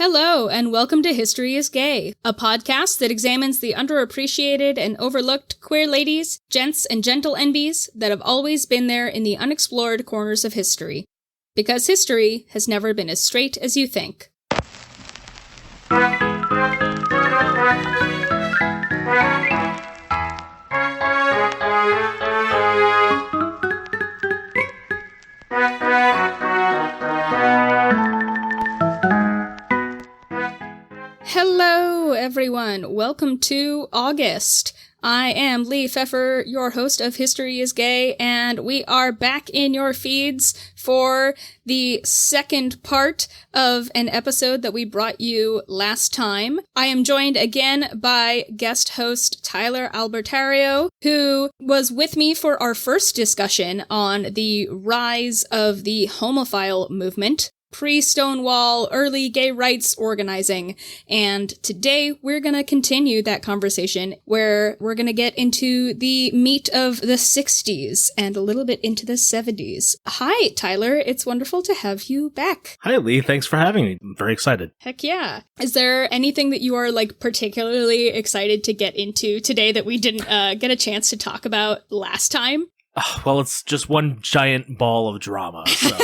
Hello, and welcome to History is Gay, a podcast that examines the underappreciated and overlooked queer ladies, gents, and gentle envies that have always been there in the unexplored corners of history. Because history has never been as straight as you think. Hello, everyone. Welcome to August. I am Lee Pfeffer, your host of History is Gay, and we are back in your feeds for the second part of an episode that we brought you last time. I am joined again by guest host Tyler Albertario, who was with me for our first discussion on the rise of the homophile movement. Pre-Stonewall, early gay rights organizing. And today we're going to continue that conversation where we're going to get into the meat of the 60s and a little bit into the 70s. Hi, Tyler. It's wonderful to have you back. Hi, Lee. Thanks for having me. I'm very excited. Heck yeah. Is there anything that you are particularly excited to get into today that we didn't get a chance to talk about last time? Well, it's just one giant ball of drama, so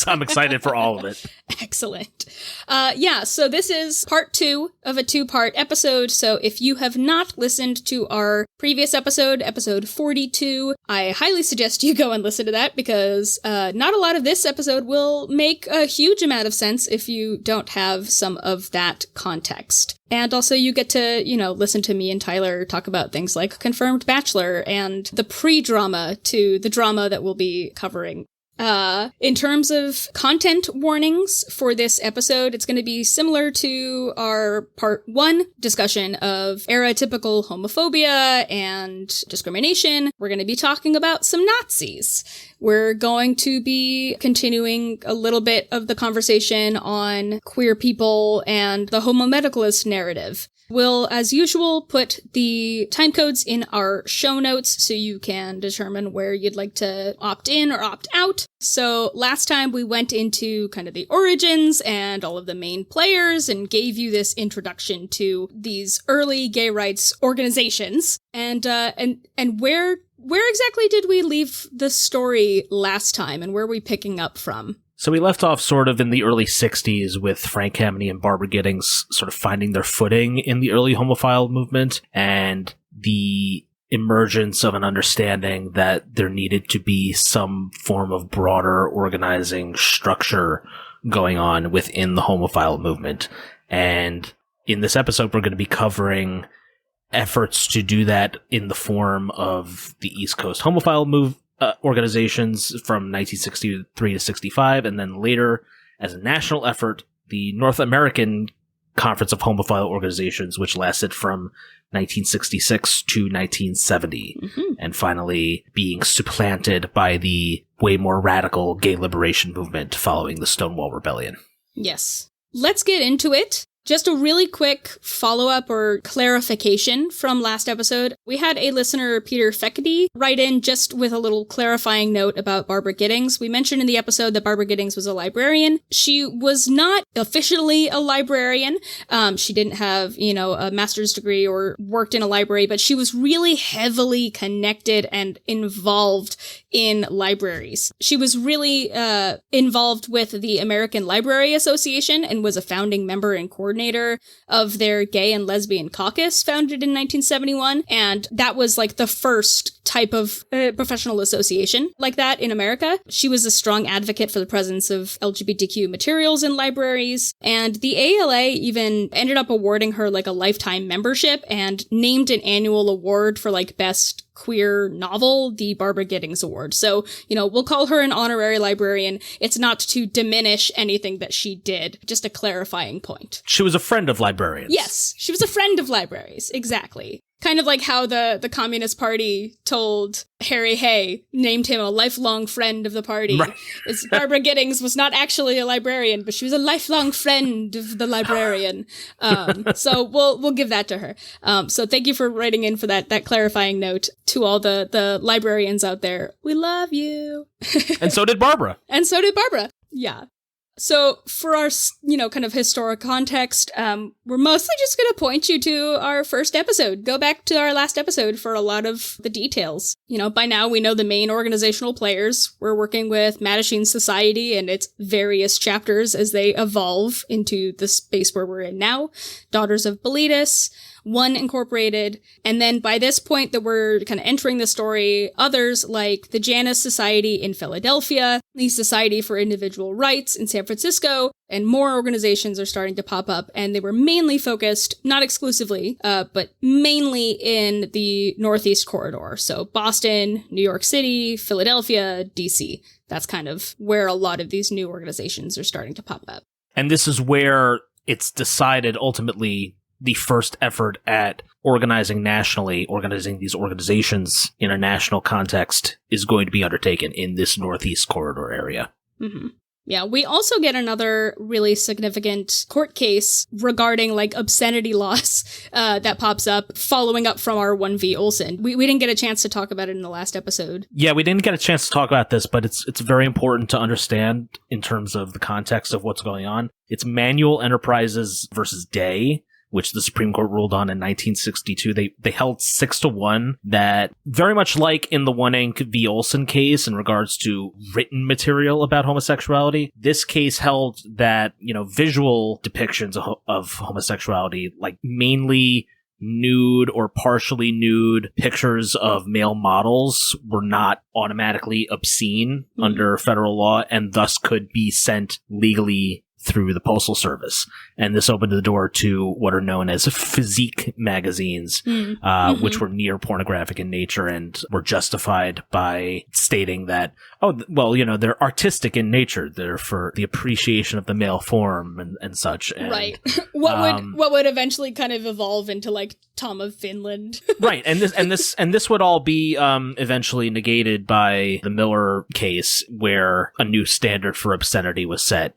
I'm excited for all of it. Excellent. So this is part 2 of a 2-part episode, so if you have not listened to our previous episode, episode 42, I highly suggest you go and listen to that, because not a lot of this episode will make a huge amount of sense if you don't have some of that context. And also you get to, listen to me and Tyler talk about things like Confirmed Bachelor and the pre-drama to the drama that we'll be covering. In terms of content warnings for this episode, it's going to be similar to our part 1 discussion of era-typical homophobia and discrimination. We're going to be talking about some Nazis. We're going to be continuing a little bit of the conversation on queer people and the homomedicalist narrative. We'll, as usual, put the timecodes in our show notes so you can determine where you'd like to opt in or opt out. So last time we went into kind of the origins and all of the main players and gave you this introduction to these early gay rights organizations. And where exactly did we leave the story last time, and where are we picking up from? So we left off sort of in the early 60s with Frank Kameny and Barbara Giddings sort of finding their footing in the early homophile movement and the emergence of an understanding that there needed to be some form of broader organizing structure going on within the homophile movement. And in this episode, we're going to be covering efforts to do that in the form of the East Coast homophile organizations from 1963 to 65, and then later, as a national effort, the North American Conference of Homophile Organizations, which lasted from 1966 to 1970, and finally being supplanted by the way more radical gay liberation movement following the Stonewall Rebellion. Yes. Let's get into it. Just a really quick follow-up or clarification from last episode. We had a listener, Peter Feckedy, write in just with a little clarifying note about Barbara Giddings. We mentioned in the episode that Barbara Giddings was a librarian. She was not officially a librarian. She didn't have, a master's degree or worked in a library, but she was really heavily connected and involved in libraries. She was really involved with the American Library Association and was a founding member and coordinator of their Gay and Lesbian Caucus, founded in 1971, and that was the first type of professional association like that in America. She was a strong advocate for the presence of LGBTQ materials in libraries, and the ALA even ended up awarding her a lifetime membership and named an annual award for best queer novel, the Barbara Giddings Award. So, we'll call her an honorary librarian. It's not to diminish anything that she did, just a clarifying point. She was a friend of librarians. Yes, she was a friend of libraries, exactly. Kind of like how the Communist Party told Harry Hay, named him a lifelong friend of the party. Right. Barbara Giddings was not actually a librarian, but she was a lifelong friend of the librarian. So we'll give that to her. So thank you for writing in for that clarifying note to all the librarians out there. We love you. And so did Barbara. And so did Barbara. Yeah. So for our, kind of historic context, we're mostly just going to point you to our first episode. Go back to our last episode for a lot of the details. By now we know the main organizational players. We're working with Mattachine Society and its various chapters as they evolve into the space where we're in now. Daughters of Boletus, One Incorporated, and then by this point that we're kind of entering the story, others like the Janus Society in Philadelphia, the Society for Individual Rights in San Francisco, and more organizations are starting to pop up, and they were mainly focused, not exclusively, but mainly in the Northeast Corridor. So Boston, New York City, Philadelphia, DC. That's kind of where a lot of these new organizations are starting to pop up. And this is where it's decided ultimately the first effort at organizing nationally, organizing these organizations in a national context is going to be undertaken in this Northeast Corridor area. Mm-hmm. Yeah, we also get another really significant court case regarding obscenity laws that pops up following up from our 1v Olsen. We didn't get a chance to talk about it in the last episode. Yeah, we didn't get a chance to talk about this, but it's very important to understand in terms of the context of what's going on. It's Manual Enterprises versus Day, which the Supreme Court ruled on in 1962. They held 6-1 that, very much like in the One Inc. v. Olsen case in regards to written material about homosexuality, this case held that, visual depictions of homosexuality, mainly nude or partially nude pictures of male models, were not automatically obscene under federal law and thus could be sent legally through the Postal Service. And this opened the door to what are known as physique magazines, which were near pornographic in nature and were justified by stating that, they're artistic in nature. They're for the appreciation of the male form and such. And, right. What would eventually kind of evolve into Tom of Finland. Right. And this would all be eventually negated by the Miller case, where a new standard for obscenity was set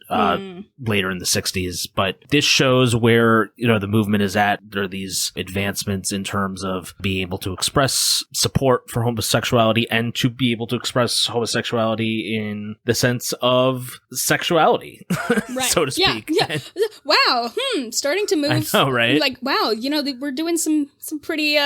later in the 60s. But this shows where, the movement is at. There are these advancements in terms of being able to express support for homosexuality and to be able to express homosexuality in the sense of sexuality, right. So to speak. Yeah. Wow. Starting to move. I know, right? Wow, we're doing some pretty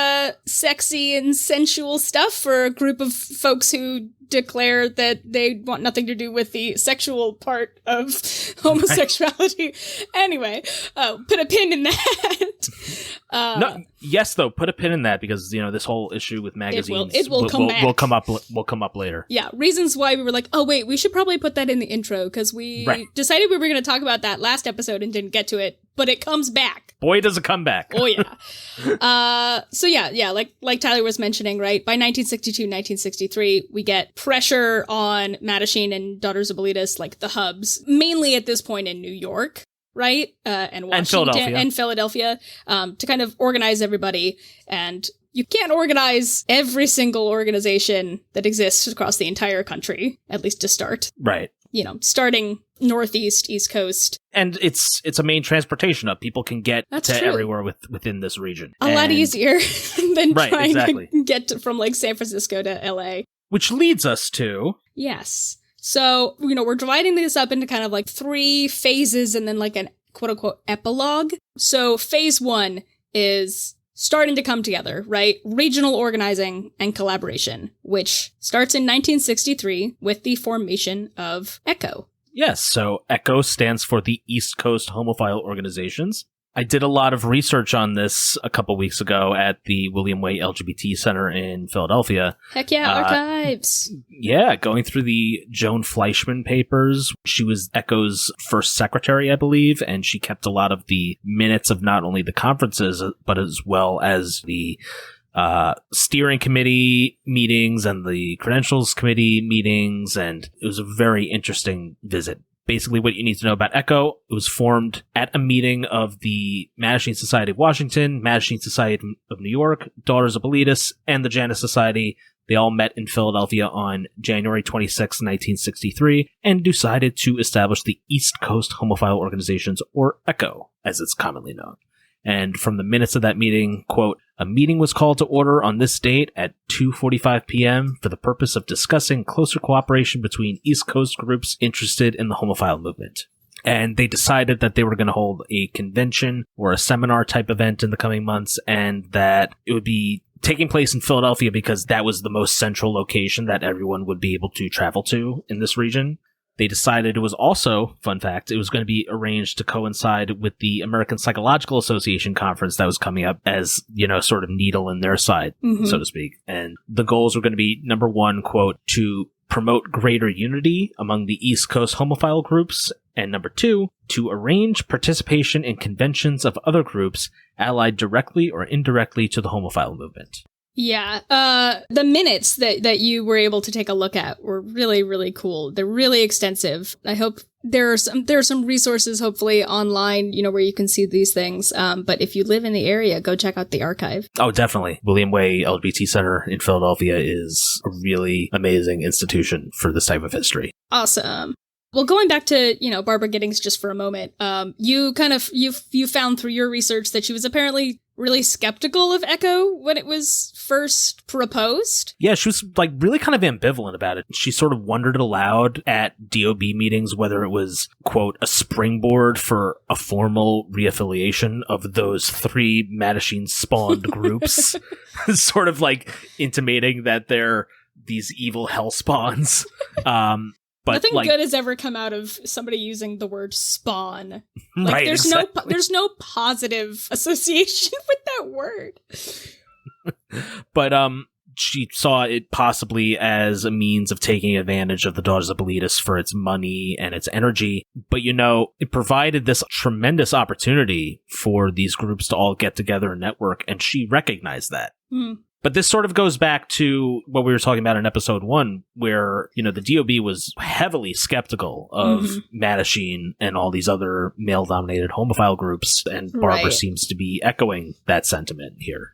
sexy and sensual stuff for a group of folks who declare that they want nothing to do with the sexual part of homosexuality. Right. Anyway, put a pin in that. Yes, though, put a pin in that because this whole issue with magazines will come up later. Yeah, reasons why we were like, oh wait, we should probably put that in the intro because we decided we were going to talk about that last episode and didn't get to it, but it comes back. Boy, does it come back. Oh yeah. So yeah, like Tyler was mentioning, right? By 1962, 1963, we get pressure on Mattachine and Daughters of Boletus, the hubs, mainly at this point in New York, right? And Washington and Philadelphia, to kind of organize everybody. And you can't organize every single organization that exists across the entire country, at least to start. Right. Starting Northeast, East Coast. And it's a main transportation hub. People can get to everywhere within this region. A lot easier than trying to get from San Francisco to LA. Which leads us to... Yes. So, we're dividing this up into kind of 3 phases and then an quote-unquote epilogue. So phase 1 is starting to come together, right? Regional organizing and collaboration, which starts in 1963 with the formation of ECHO. Yes, so ECHO stands for the East Coast Homophile Organizations. I did a lot of research on this a couple weeks ago at the William Way LGBT Center in Philadelphia. Heck yeah, archives! Yeah, going through the Joan Fleischman papers. She was ECHO's first secretary, I believe, and she kept a lot of the minutes of not only the conferences, but as well as the steering committee meetings and the credentials committee meetings, and it was a very interesting visit. Basically, what you need to know about ECHO, it was formed at a meeting of the Mattachine Society of Washington, Mattachine Society of New York, Daughters of Boletus, and the Janus Society. They all met in Philadelphia on January 26, 1963, and decided to establish the East Coast Homophile Organizations, or ECHO, as it's commonly known. And from the minutes of that meeting, quote, "A meeting was called to order on this date at 2:45 p.m. for the purpose of discussing closer cooperation between East Coast groups interested in the homophile movement." And they decided that they were going to hold a convention or a seminar type event in the coming months, and that it would be taking place in Philadelphia because that was the most central location that everyone would be able to travel to in this region. They decided it was also, fun fact, it was going to be arranged to coincide with the American Psychological Association conference that was coming up as, sort of needle in their side, so to speak. And the goals were going to be, number one, quote, to promote greater unity among the East Coast homophile groups, and number two, to arrange participation in conventions of other groups allied directly or indirectly to the homophile movement. Yeah, the minutes that you were able to take a look at were really, really cool. They're really extensive. I hope there are some resources, hopefully, online, where you can see these things. But if you live in the area, go check out the archive. Oh, definitely. William Way LGBT Center in Philadelphia is a really amazing institution for this type of history. Awesome. Well, going back to, Barbara Giddings just for a moment, you found through your research that she was apparently really skeptical of ECHO when it was first proposed. Yeah, she was really kind of ambivalent about it. She sort of wondered aloud at DOB meetings whether it was, quote, a springboard for a formal reaffiliation of those three Mattachine spawned groups, sort of intimating that they're these evil hell spawns. But nothing good has ever come out of somebody using the word spawn. Right, there's exactly. there's no positive association with that word. But she saw it possibly as a means of taking advantage of the Daughters of Bilitis for its money and its energy. But it provided this tremendous opportunity for these groups to all get together and network, and she recognized that. But this sort of goes back to what we were talking about in episode 1, where, the DOB was heavily skeptical of Mattachine and all these other male-dominated homophile groups, and Barbara seems to be echoing that sentiment here.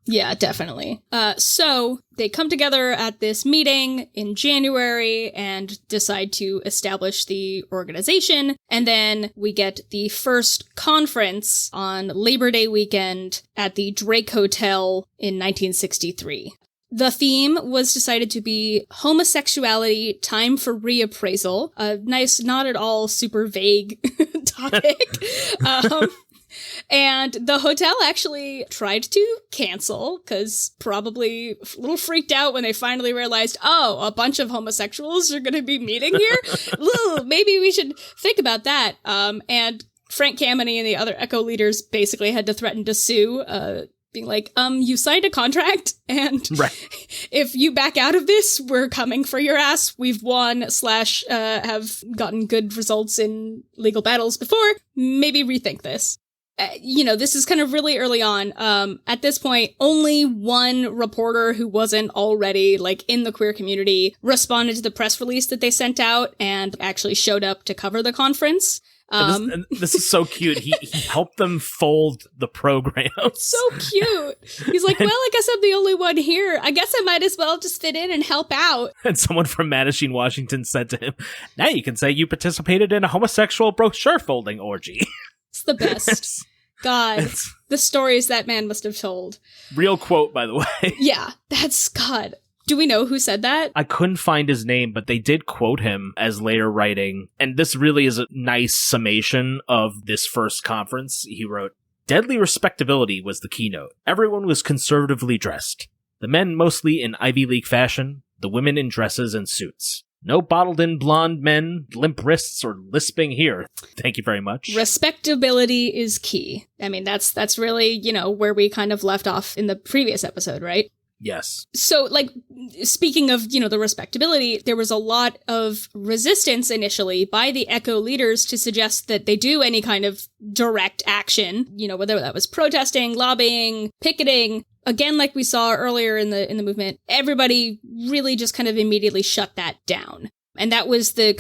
Yeah, definitely. So they come together at this meeting in January and decide to establish the organization. And then we get the first conference on Labor Day weekend at the Drake Hotel in 1963. The theme was decided to be homosexuality, time for reappraisal. A nice, not at all super vague topic. And the hotel actually tried to cancel because probably a little freaked out when they finally realized, a bunch of homosexuals are going to be meeting here. Maybe we should think about that. And Frank Kameny and the other ECHO leaders basically had to threaten to sue, being like, you signed a contract, and if you back out of this, we're coming for your ass. We've won / have gotten good results in legal battles before. Maybe rethink this. This is kind of really early on. At this point, only one reporter who wasn't already, in the queer community responded to the press release that they sent out and actually showed up to cover the conference. And this is so cute. He helped them fold the program. So cute. He's like, well, I guess I'm the only one here. I guess I might as well just fit in and help out. And someone from Mattachine, Washington said to him, now you can say you participated in a homosexual brochure folding orgy. It's the best. God, the stories that man must have told. Real quote, by the way. Yeah, that's God. Do we know who said that? I couldn't find his name, but they did quote him as later writing. And this really is a nice summation of this first conference. He wrote, "Deadly respectability was the keynote. Everyone was conservatively dressed. The men mostly in Ivy League fashion, the women in dresses and suits. No bottled-in blonde men, limp wrists, or lisping here. Thank you very much." Respectability is key. I mean, that's really, where we kind of left off in the previous episode, right? Yes. So, speaking of, the respectability, there was a lot of resistance initially by the ECHO leaders to suggest that they do any kind of direct action, whether that was protesting, lobbying, picketing. Again, like we saw earlier in the movement, everybody really just kind of immediately shut that down. And that was the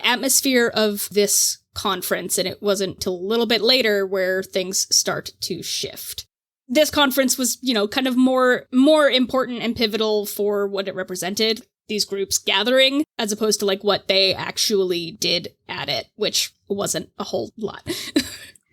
atmosphere of this conference, and it wasn't till a little bit later where things start to shift. This conference was, kind of more important and pivotal for what it represented, these groups gathering, as opposed to what they actually did at it, which wasn't a whole lot.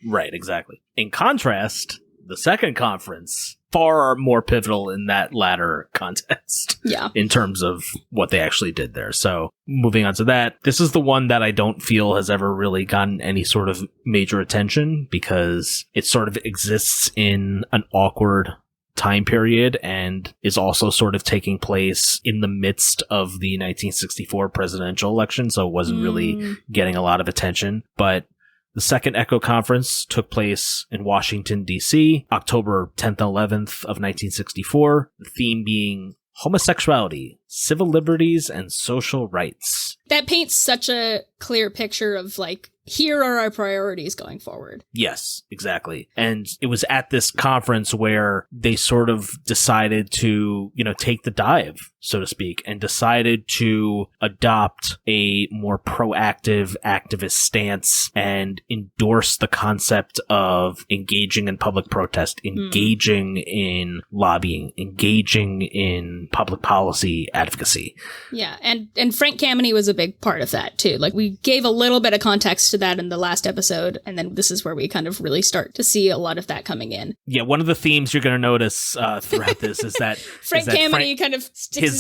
Right, exactly. In contrast, the second conference far more pivotal in that latter context. Yeah. In terms of what they actually did there. So moving on to that, this is the one that I don't feel has ever really gotten any sort of major attention because it sort of exists in an awkward time period and is also sort of taking place in the midst of the 1964 presidential election. So it wasn't really getting a lot of attention. But the Second ECHO Conference took place in Washington, D.C., October 10th and 11th of 1964, the theme being homosexuality, civil liberties, and social rights. That paints such a clear picture of, like, here are our priorities going forward. Yes, exactly. And it was at this conference where they sort of decided to, take the dive, so to speak, and decided to adopt a more proactive activist stance and endorse the concept of engaging in public protest, engaging in lobbying, engaging in public policy advocacy. Yeah, and Frank Kameny was a big part of that, too. Like, we gave a little bit of context to that in the last episode, and then this is where we kind of really start to see a lot of that coming in. Yeah, one of the themes you're going to notice throughout this is that Frank Kameny kind of sticks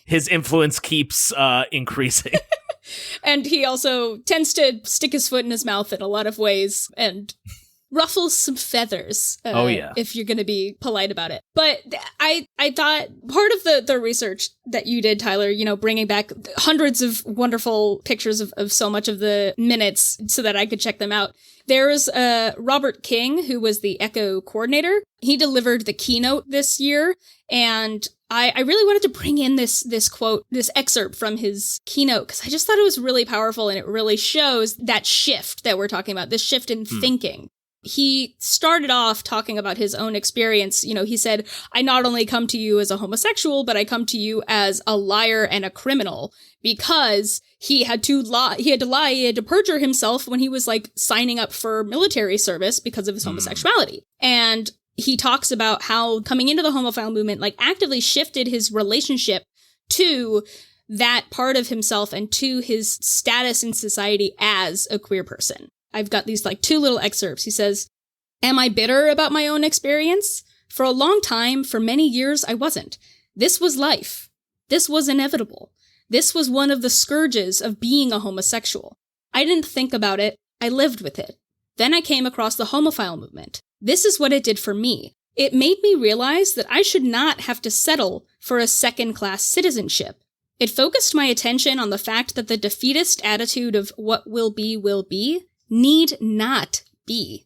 his influence keeps increasing. And he also tends to stick his foot in his mouth in a lot of ways and ruffles some feathers. If you're going to be polite about it. But I thought part of the research that you did, Tyler, bringing back hundreds of wonderful pictures of so much of the minutes so that I could check them out. There's Robert King, who was the ECHO coordinator. He delivered the keynote this year, and I really wanted to bring in this quote, this excerpt from his keynote, because I just thought it was really powerful, and it really shows that shift that we're talking about, this shift in thinking. He started off talking about his own experience. He said, I not only come to you as a homosexual, but I come to you as a liar and a criminal, because he had to lie, he had to perjure himself when he was, like, signing up for military service because of his homosexuality. And he talks about how coming into the homophile movement, like, actively shifted his relationship to that part of himself and to his status in society as a queer person. I've got these, like, two little excerpts. He says, am I bitter about my own experience? For a long time, for many years, I wasn't. This was life. This was inevitable. This was one of the scourges of being a homosexual. I didn't think about it. I lived with it. Then I came across the homophile movement. This is what it did for me. It made me realize that I should not have to settle for a second-class citizenship. It focused my attention on the fact that the defeatist attitude of what will be, need not be.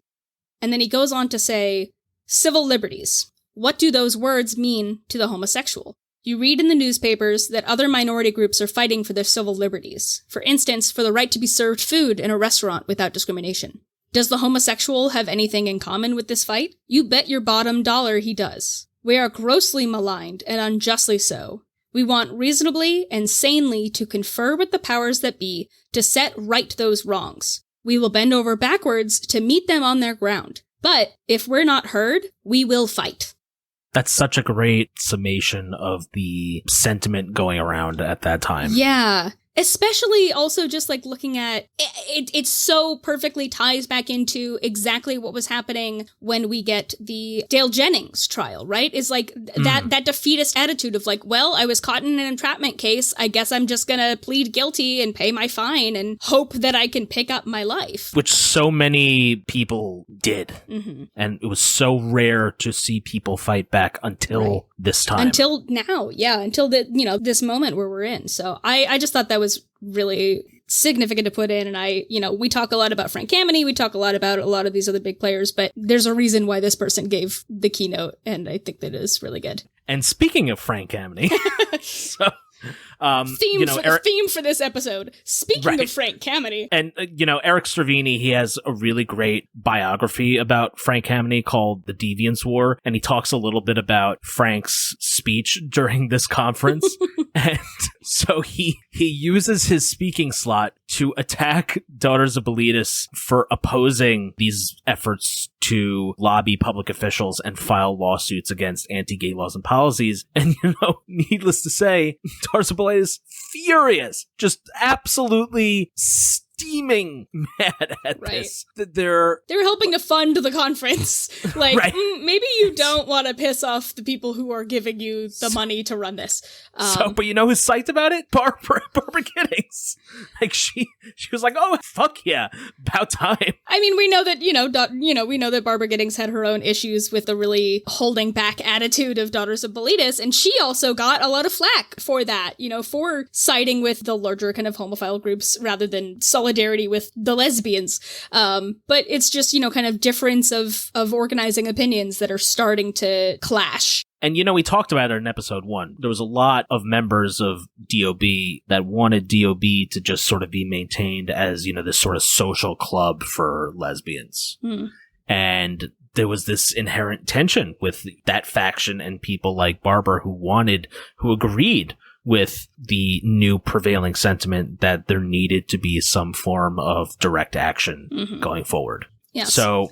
And then he goes on to say, civil liberties. What do those words mean to the homosexual? You read in the newspapers that other minority groups are fighting for their civil liberties. For instance, for the right to be served food in a restaurant without discrimination. Does the homosexual have anything in common with this fight? You bet your bottom dollar he does. We are grossly maligned, and unjustly so. We want reasonably and sanely to confer with the powers that be to set right those wrongs. We will bend over backwards to meet them on their ground. But if we're not heard, we will fight. That's such a great summation of the sentiment going around at that time. Yeah. Especially also just, like, looking at it so perfectly ties back into exactly what was happening when we get the Dale Jennings trial, right? Is like that defeatist attitude of, like, well, I was caught in an entrapment case. I guess I'm just gonna plead guilty and pay my fine and hope that I can pick up my life. Which so many people did. And it was so rare to see people fight back until this time. Until now, yeah. Until this moment where we're in. So I just thought that was really significant to put in. And we talk a lot about Frank Kameny, we talk a lot about a lot of these other big players, but there's a reason why this person gave the keynote, and I think that is really good. And speaking of Frank Kameny, theme for this episode. Speaking of Frank Kameny. And, Eric Stravini, he has a really great biography about Frank Kameny called The Deviance War. And he talks a little bit about Frank's speech during this conference. And so he uses his speaking slot to attack Daughters of Bilitis for opposing these efforts to lobby public officials and file lawsuits against anti-gay laws and policies. And, needless to say, Daughters of Bilitis furious, just absolutely steaming mad at Right. this. That they're helping to fund the conference. Like, Right. Maybe you don't want to piss off the people who are giving you the money to run this. but you know who's psyched about it? Barbara Giddings. Like she was like, oh fuck yeah, about time. I mean, we know that we know that Barbara Giddings had her own issues with the really holding back attitude of Daughters of Bilitis, and she also got a lot of flack for that, for siding with the larger kind of homophile groups rather than solidarity with the lesbians. But it's just, kind of difference of organizing opinions that are starting to clash. And, we talked about it in episode 1. There was a lot of members of DOB that wanted DOB to just sort of be maintained as, this sort of social club for lesbians. And there was this inherent tension with that faction and people like Barbara who agreed with the new prevailing sentiment that there needed to be some form of direct action going forward. Yes. So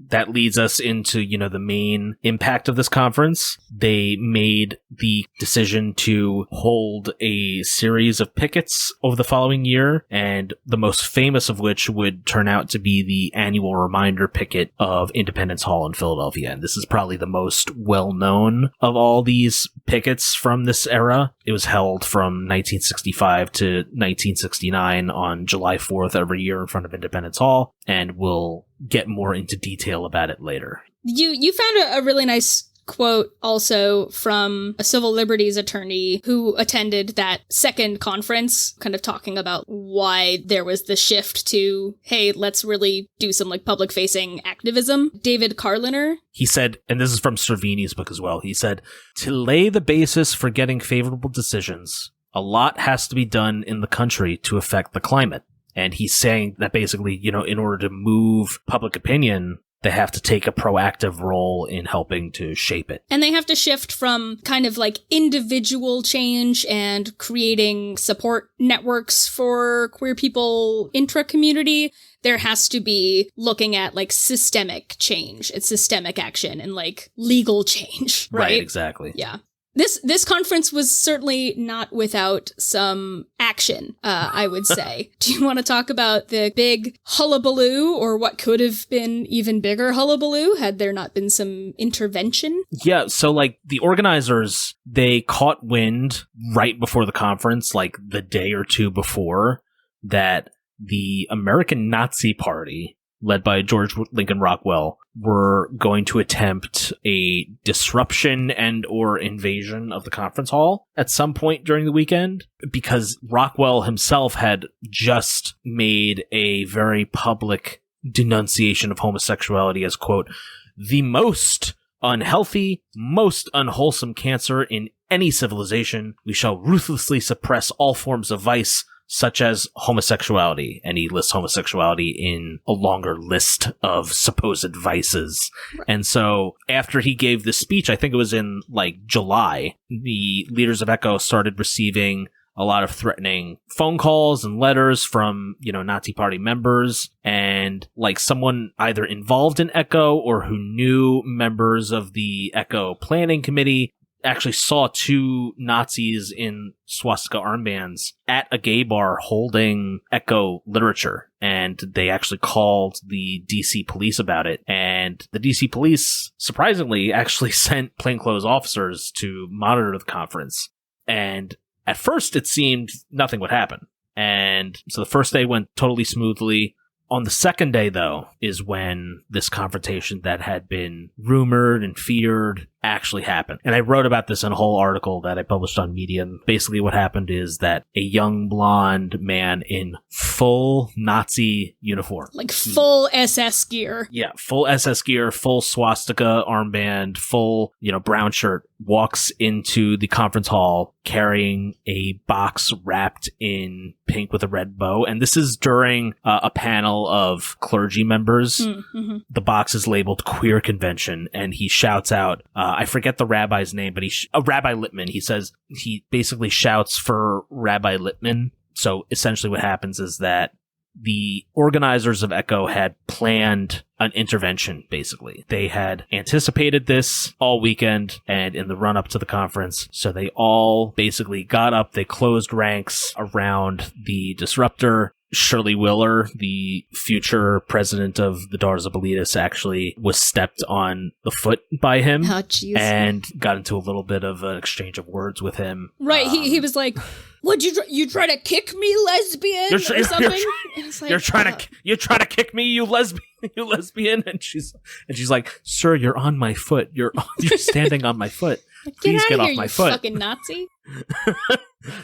that leads us into, the main impact of this conference. They made the decision to hold a series of pickets over the following year, and the most famous of which would turn out to be the annual reminder picket of Independence Hall in Philadelphia. And this is probably the most well-known of all these pickets from this era. It was held from 1965 to 1969 on July 4th every year in front of Independence Hall, and we'll get more into detail about it later. You found a really nice quote also from a civil liberties attorney who attended that second conference, kind of talking about why there was the shift to, hey, let's really do some public facing activism. David Carliner. He said, and this is from Cervini's book as well, he said, to lay the basis for getting favorable decisions, a lot has to be done in the country to affect the climate. And he's saying that basically, in order to move public opinion, they have to take a proactive role in helping to shape it. And they have to shift from kind of individual change and creating support networks for queer people intra-community. There has to be looking at systemic change and systemic action and legal change, right? Exactly. Yeah. This conference was certainly not without some action, I would say. Do you want to talk about the big hullabaloo, or what could have been even bigger hullabaloo had there not been some intervention? Yeah, so the organizers, they caught wind right before the conference, the day or two before, that the American Nazi Party, led by George Lincoln Rockwell, were going to attempt a disruption and or invasion of the conference hall at some point during the weekend, because Rockwell himself had just made a very public denunciation of homosexuality as, quote, the most unhealthy, most unwholesome cancer in any civilization. We shall ruthlessly suppress all forms of vice, such as homosexuality, and he lists homosexuality in a longer list of supposed vices. Right. And so after he gave this speech, I think it was in July, the leaders of ECHO started receiving a lot of threatening phone calls and letters from, Nazi Party members, and someone either involved in ECHO or who knew members of the ECHO planning committee actually saw two Nazis in swastika armbands at a gay bar holding ECHO literature. And they actually called the DC police about it. And the DC police, surprisingly, actually sent plainclothes officers to monitor the conference. And at first, it seemed nothing would happen. And so the first day went totally smoothly. On the second day, though, is when this confrontation that had been rumored and feared actually happened. And I wrote about this in a whole article that I published on Medium. Basically what happened is that a young blonde man in full Nazi uniform. Full SS gear. Yeah, full SS gear, full swastika armband, full, brown shirt, walks into the conference hall carrying a box wrapped in pink with a red bow. And this is during a panel of clergy members. Mm-hmm. The box is labeled Queer Convention, and he shouts out, I forget the rabbi's name, but Rabbi Lippman. He says, he basically shouts for Rabbi Lippman. So essentially what happens is that the organizers of ECHO had planned an intervention, basically. They had anticipated this all weekend and in the run-up to the conference. So they all basically got up, they closed ranks around the disruptor, Shirley Willer, the future president of the Daughters of Bilitis, actually was stepped on the foot by him. Oh, jeez. And got into a little bit of an exchange of words with him. Right, he was like, "Would you try to kick me, lesbian?" or something? You're trying to kick me, you lesbian, you lesbian. And she's like, "Sir, you're on my foot. You're standing on my foot. Please get off my foot, fucking Nazi."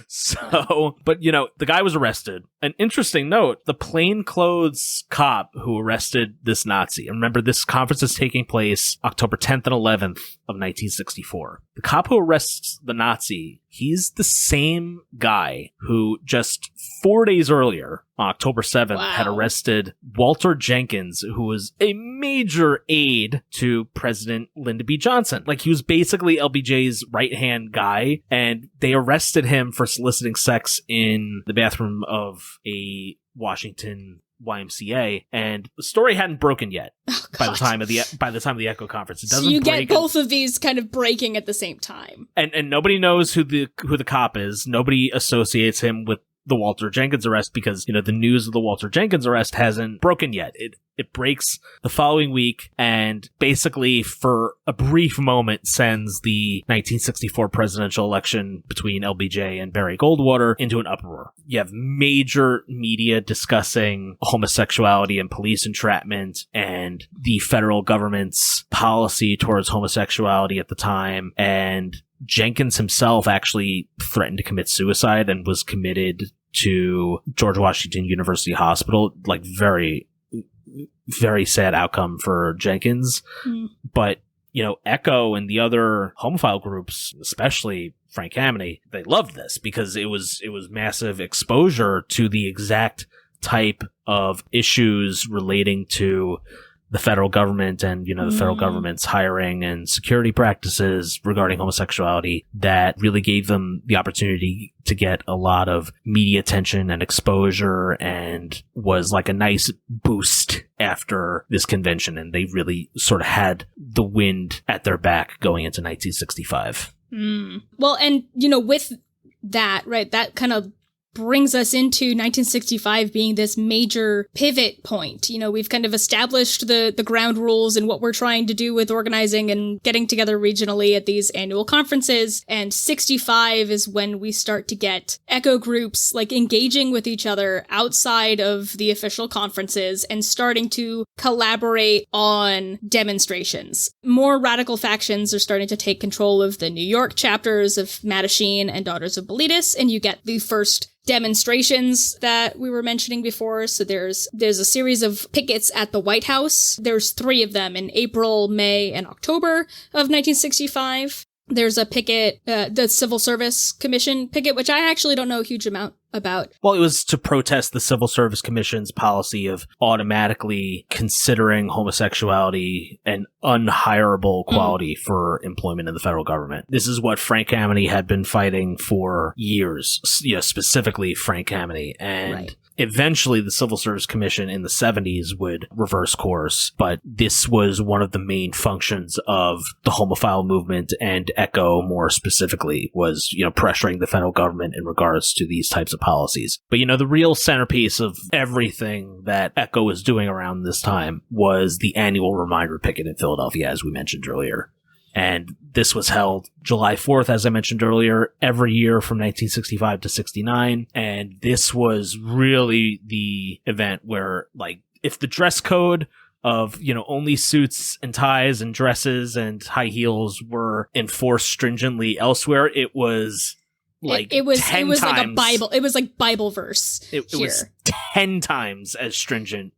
So, but the guy was arrested. An interesting note, the plainclothes cop who arrested this Nazi, and remember this conference is taking place October 10th and 11th of 1964. The cop who arrests the Nazi, he's the same guy who just 4 days earlier, on October 7th, had arrested Walter Jenkins, who was a major aide to President Lyndon B. Johnson. Like, he was basically LBJ's right-hand guy, and they arrested him for soliciting sex in the bathroom of a Washington YMCA, and the story hadn't broken yet by the time of the Echo conference. It doesn't. So you get both of these kind of breaking at the same time, and nobody knows who the cop is. Nobody associates him with the Walter Jenkins arrest because the news of the Walter Jenkins arrest hasn't broken yet. It breaks the following week, and basically for a brief moment sends the 1964 presidential election between LBJ and Barry Goldwater into an uproar. You have major media discussing homosexuality and police entrapment and the federal government's policy towards homosexuality at the time, and Jenkins himself actually threatened to commit suicide and was committed to George Washington University Hospital. Like, very, very sad outcome for Jenkins. But, Echo and the other homophile groups, especially Frank Kameny, they loved this because it was massive exposure to the exact type of issues relating to the federal government and, the federal government's hiring and security practices regarding homosexuality that really gave them the opportunity to get a lot of media attention and exposure, and was like a nice boost after this convention. And they really sort of had the wind at their back going into 1965. Well, and, with that, right, that kind of brings us into 1965 being this major pivot point. We've kind of established the ground rules and what we're trying to do with organizing and getting together regionally at these annual conferences. And 65 is when we start to get echo groups like engaging with each other outside of the official conferences and starting to collaborate on demonstrations. More radical factions are starting to take control of the New York chapters of Mattachine and Daughters of Bilitis, and you get the first demonstrations that we were mentioning before. So there's a series of pickets at the White House. There's 3 of them in April, May, and October of 1965. There's a picket, the Civil Service Commission picket, which I actually don't know a huge amount about. Well, it was to protest the Civil Service Commission's policy of automatically considering homosexuality an unhireable quality for employment in the federal government. This is what Frank Kameny had been fighting for years, specifically Frank Kameny. And eventually the Civil Service Commission in the 70s would reverse course, but this was one of the main functions of the homophile movement, and Echo more specifically was, pressuring the federal government in regards to these types of policies. But, the real centerpiece of everything that Echo was doing around this time was the annual reminder picket in Philadelphia, as we mentioned earlier. And this was held July 4th, as I mentioned earlier, every year from 1965 to 69. And this was really the event where, like, if the dress code of, only suits and ties and dresses and high heels were enforced stringently elsewhere, it was like it was 10 like times, a Bible. It was like Bible verse. It was 10 times as stringently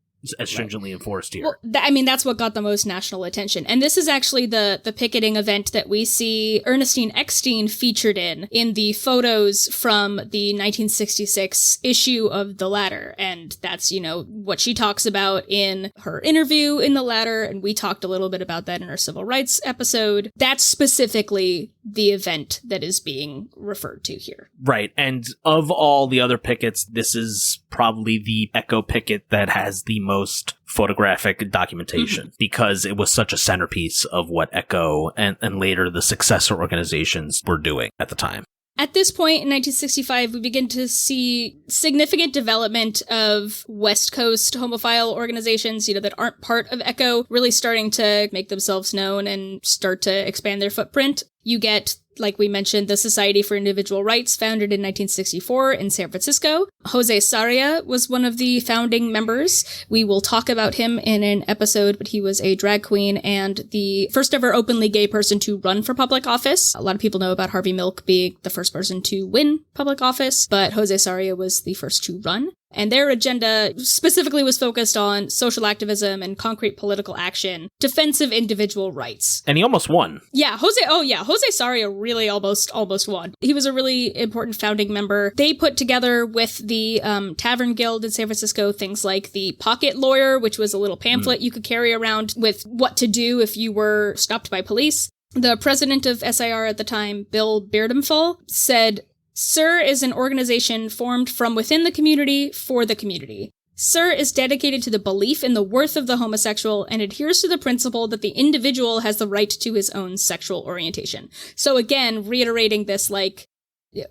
enforced here. Well, that's what got the most national attention. And this is actually the picketing event that we see Ernestine Eckstein featured in the photos from the 1966 issue of The Ladder. And that's, what she talks about in her interview in The Ladder. And we talked a little bit about that in our civil rights episode. That's specifically the event that is being referred to here. Right. And of all the other pickets, this is probably the Echo picket that has the most photographic documentation because it was such a centerpiece of what Echo and later the successor organizations were doing at the time. At this point in 1965, we begin to see significant development of West Coast homophile organizations, that aren't part of ECHO, really starting to make themselves known and start to expand their footprint. You get, like we mentioned, the Society for Individual Rights, founded in 1964 in San Francisco. Jose Sarria was one of the founding members. We will talk about him in an episode, but he was a drag queen and the first ever openly gay person to run for public office. A lot of people know about Harvey Milk being the first person to win public office, but Jose Sarria was the first to run. And their agenda specifically was focused on social activism and concrete political action, defense of individual rights. And he almost won. Yeah, Jose Sarria really almost won. He was a really important founding member. They put together with the Tavern Guild in San Francisco things like the Pocket Lawyer, which was a little pamphlet you could carry around with what to do if you were stopped by police. The president of SIR at the time, Bill Beardenfall, said, SIR is an organization formed from within the community for the community. SIR is dedicated to the belief in the worth of the homosexual and adheres to the principle that the individual has the right to his own sexual orientation. So again, reiterating this,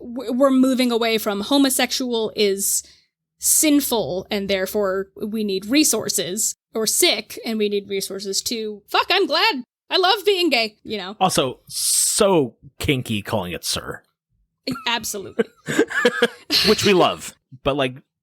we're moving away from homosexual is sinful and therefore we need resources, or sick and we need resources to, I'm glad. I love being gay, Also, so kinky calling it SIR. Absolutely. Which we love. But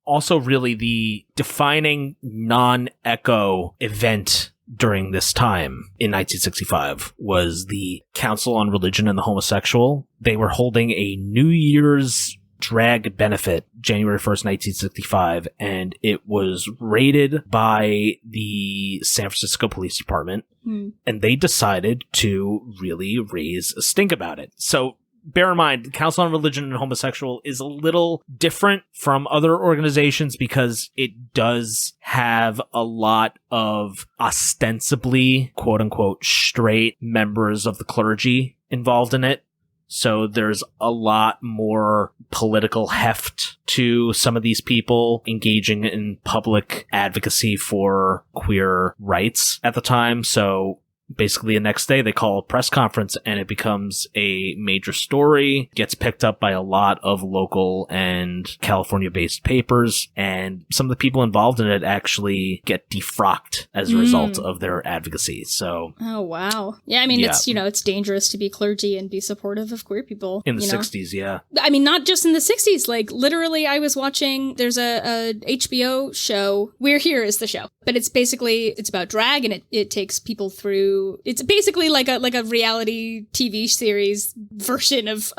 also really the defining non-ECHO event during this time in 1965 was the Council on Religion and the Homosexual. They were holding a New Year's drag benefit January 1st, 1965, and it was raided by the San Francisco Police Department, and they decided to really raise a stink about it. So bear in mind, the Council on Religion and Homosexual is a little different from other organizations because it does have a lot of ostensibly, quote unquote, straight members of the clergy involved in it. So there's a lot more political heft to some of these people engaging in public advocacy for queer rights at the time. So basically the next day they call a press conference and it becomes a major story, gets picked up by a lot of local and California-based papers, and some of the people involved in it actually get defrocked as a result of their advocacy. So, oh wow. Yeah, I mean it's dangerous to be clergy and be supportive of queer people in the 60s, yeah. I mean, not just in the 60s, literally I was watching, there's a HBO show, We're Here is the show, but it's about drag and it takes people through, it's basically like a reality TV series version of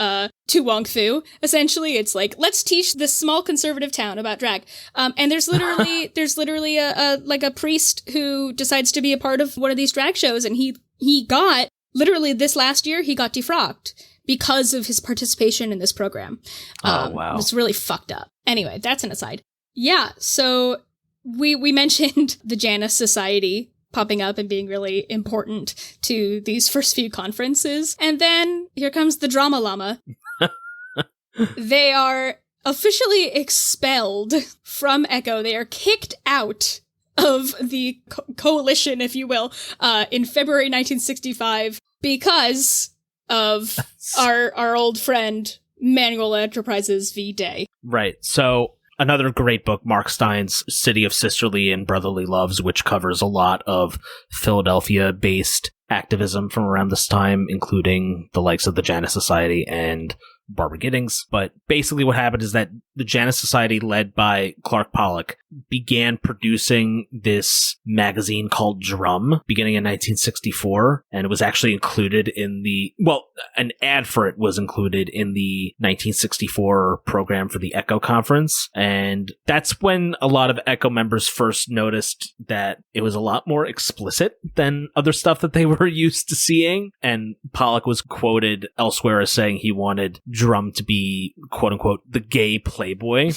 To Wong Fu. Essentially, it's let's teach this small conservative town about drag. And there's literally a priest who decides to be a part of one of these drag shows, and he got literally this last year he got defrocked because of his participation in this program. Oh wow, it's really fucked up. Anyway, that's an aside. Yeah, so we mentioned the Janus Society popping up and being really important to these first few conferences. And then here comes the Drama Llama. They are officially expelled from ECHO. They are kicked out of the coalition, if you will, in February 1965 because of our old friend Manual Enterprises v. Day. Right. So another great book, Mark Stein's City of Sisterly and Brotherly Loves, which covers a lot of Philadelphia-based activism from around this time, including the likes of the Janus Society and Barbara Giddings. But basically what happened is that the Janus Society, led by Clark Pollock, began producing this magazine called Drum beginning in 1964, and it was actually included in an ad for it was included in the 1964 program for the ECHO conference. And that's when a lot of ECHO members first noticed that it was a lot more explicit than other stuff that they were used to seeing. And Pollock was quoted elsewhere as saying he wanted Drum to be, quote unquote, the gay playboy,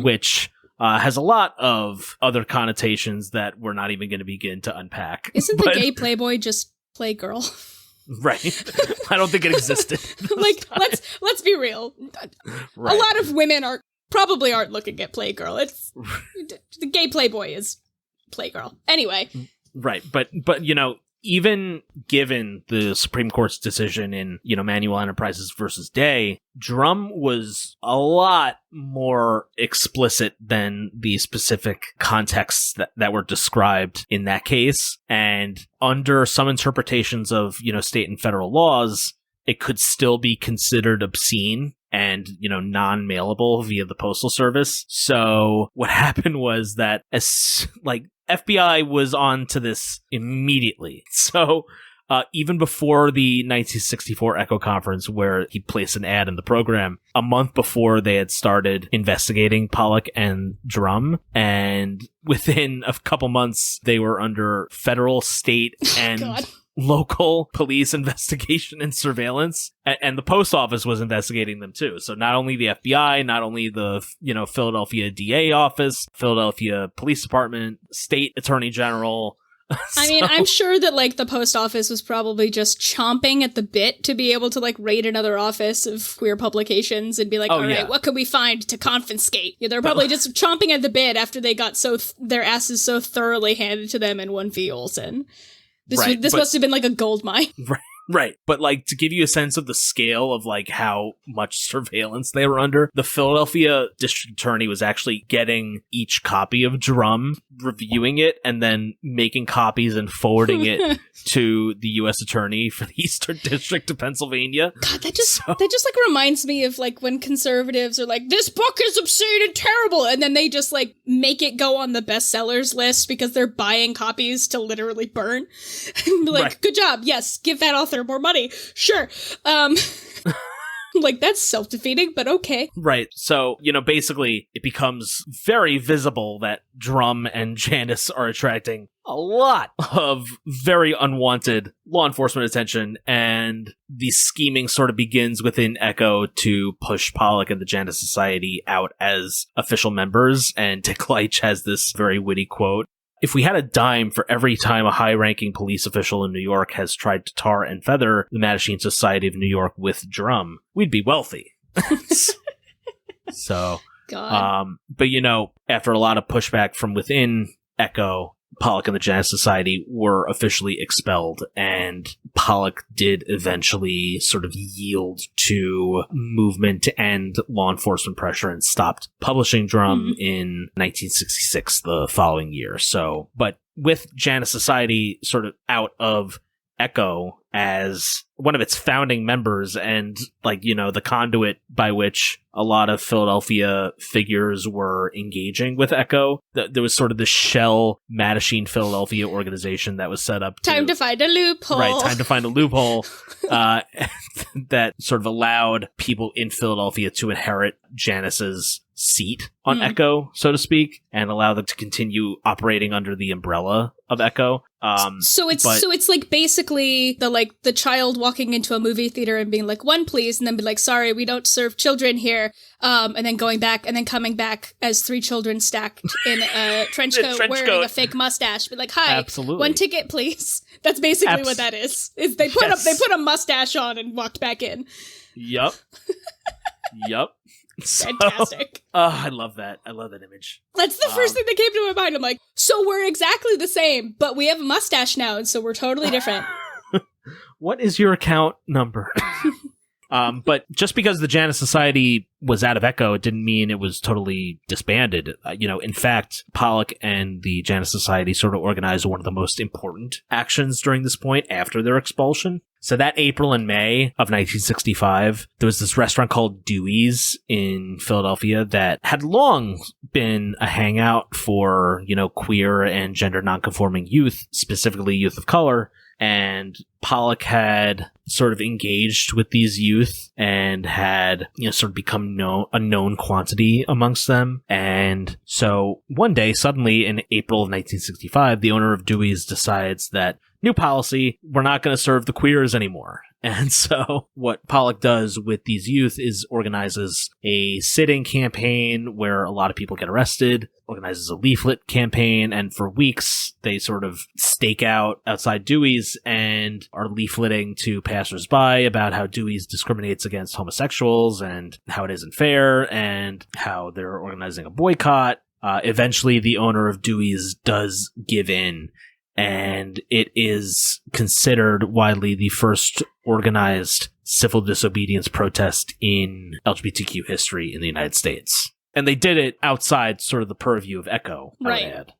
which has a lot of other connotations that we're not even going to begin to unpack. Isn't the gay playboy just Playgirl? Right. I don't think it existed. Let's be real. Right. A lot of women probably aren't looking at Playgirl. It's the gay playboy is Playgirl. Anyway. Right. But even given the Supreme Court's decision in, Manual Enterprises versus Day, Drum was a lot more explicit than the specific contexts that were described in that case. And under some interpretations of, state and federal laws, it could still be considered obscene and, non-mailable via the Postal Service. So what happened was that FBI was on to this immediately. So even before the 1964 Echo Conference, where he placed an ad in the program, a month before they had started investigating Pollock and Drum, and within a couple months, they were under federal, state, and God. Local police investigation and surveillance, and the post office was investigating them too. So not only the FBI, not only the Philadelphia DA office, Philadelphia Police Department, State Attorney General. I mean, I'm sure that the post office was probably just chomping at the bit to be able to raid another office of queer publications and be like, all right, what could we find to confiscate? Yeah, they're probably just chomping at the bit after they got their asses so thoroughly handed to them in one V. Olsen. This must have been a gold mine. Right. But to give you a sense of the scale of how much surveillance they were under, the Philadelphia district attorney was actually getting each copy of Drum, reviewing it, and then making copies and forwarding it to the U.S. attorney for the Eastern District of Pennsylvania. God, that just reminds me of when conservatives are this book is obscene and terrible, and then they just make it go on the bestsellers list because they're buying copies to literally burn. And be right. Good job, yes, give that author more money. Sure. That's self-defeating, but okay. Right. So, basically it becomes very visible that Drum and Janice are attracting a lot of very unwanted law enforcement attention, and the scheming sort of begins within Echo to push Pollock and the Janice Society out as official members, and Dick Leitch has this very witty quote: "If we had a dime for every time a high-ranking police official in New York has tried to tar and feather the Mattachine Society of New York with Drum, we'd be wealthy." So, God. But after a lot of pushback from within Echo, Pollock and the Janice Society were officially expelled, and Pollock did eventually sort of yield to movement and law enforcement pressure and stopped publishing Drum in 1966, the following year. So, but with Janice Society sort of out of Echo as one of its founding members and the conduit by which a lot of Philadelphia figures were engaging with Echo, there was sort of this shell Mattachine Philadelphia organization that was set up time to find a loophole. Right, time to find a loophole that sort of allowed people in Philadelphia to inherit Janice's seat on Echo, so to speak, and allow them to continue operating under the umbrella of Echo. So it's basically the child walking into a movie theater and being like, "One, please," and then be like, "Sorry, we don't serve children here," and then going back and then coming back as three children stacked in a trench coat wearing a fake mustache. Be like, "Hi, absolutely, 1 ticket, please." That's basically what that is. Is they put a mustache on and walked back in. Yup. Fantastic. I love that. I love that image. That's the first thing that came to my mind. I'm like, so we're exactly the same, but we have a mustache now, and so we're totally different. What is your account number? But just because the Janice Society was out of Echo, it didn't mean it was totally disbanded. In fact, Pollock and the Janice Society sort of organized one of the most important actions during this point after their expulsion. So that April and May of 1965, there was this restaurant called Dewey's in Philadelphia that had long been a hangout for, queer and gender nonconforming youth, specifically youth of color. And Pollock had sort of engaged with these youth and had, sort of become a known quantity amongst them. And so one day, suddenly in April of 1965, the owner of Dewey's decides that new policy, we're not going to serve the queers anymore. And so what Pollock does with these youth is organizes a sit-in campaign where a lot of people get arrested, organizes a leaflet campaign, and for weeks they sort of stake out outside Dewey's and are leafleting to passersby about how Dewey's discriminates against homosexuals and how it isn't fair and how they're organizing a boycott. Eventually the owner of Dewey's does give in and it is considered widely the first organized civil disobedience protest in LGBTQ history in the United States. And they did it outside sort of the purview of Echo, right. I would add.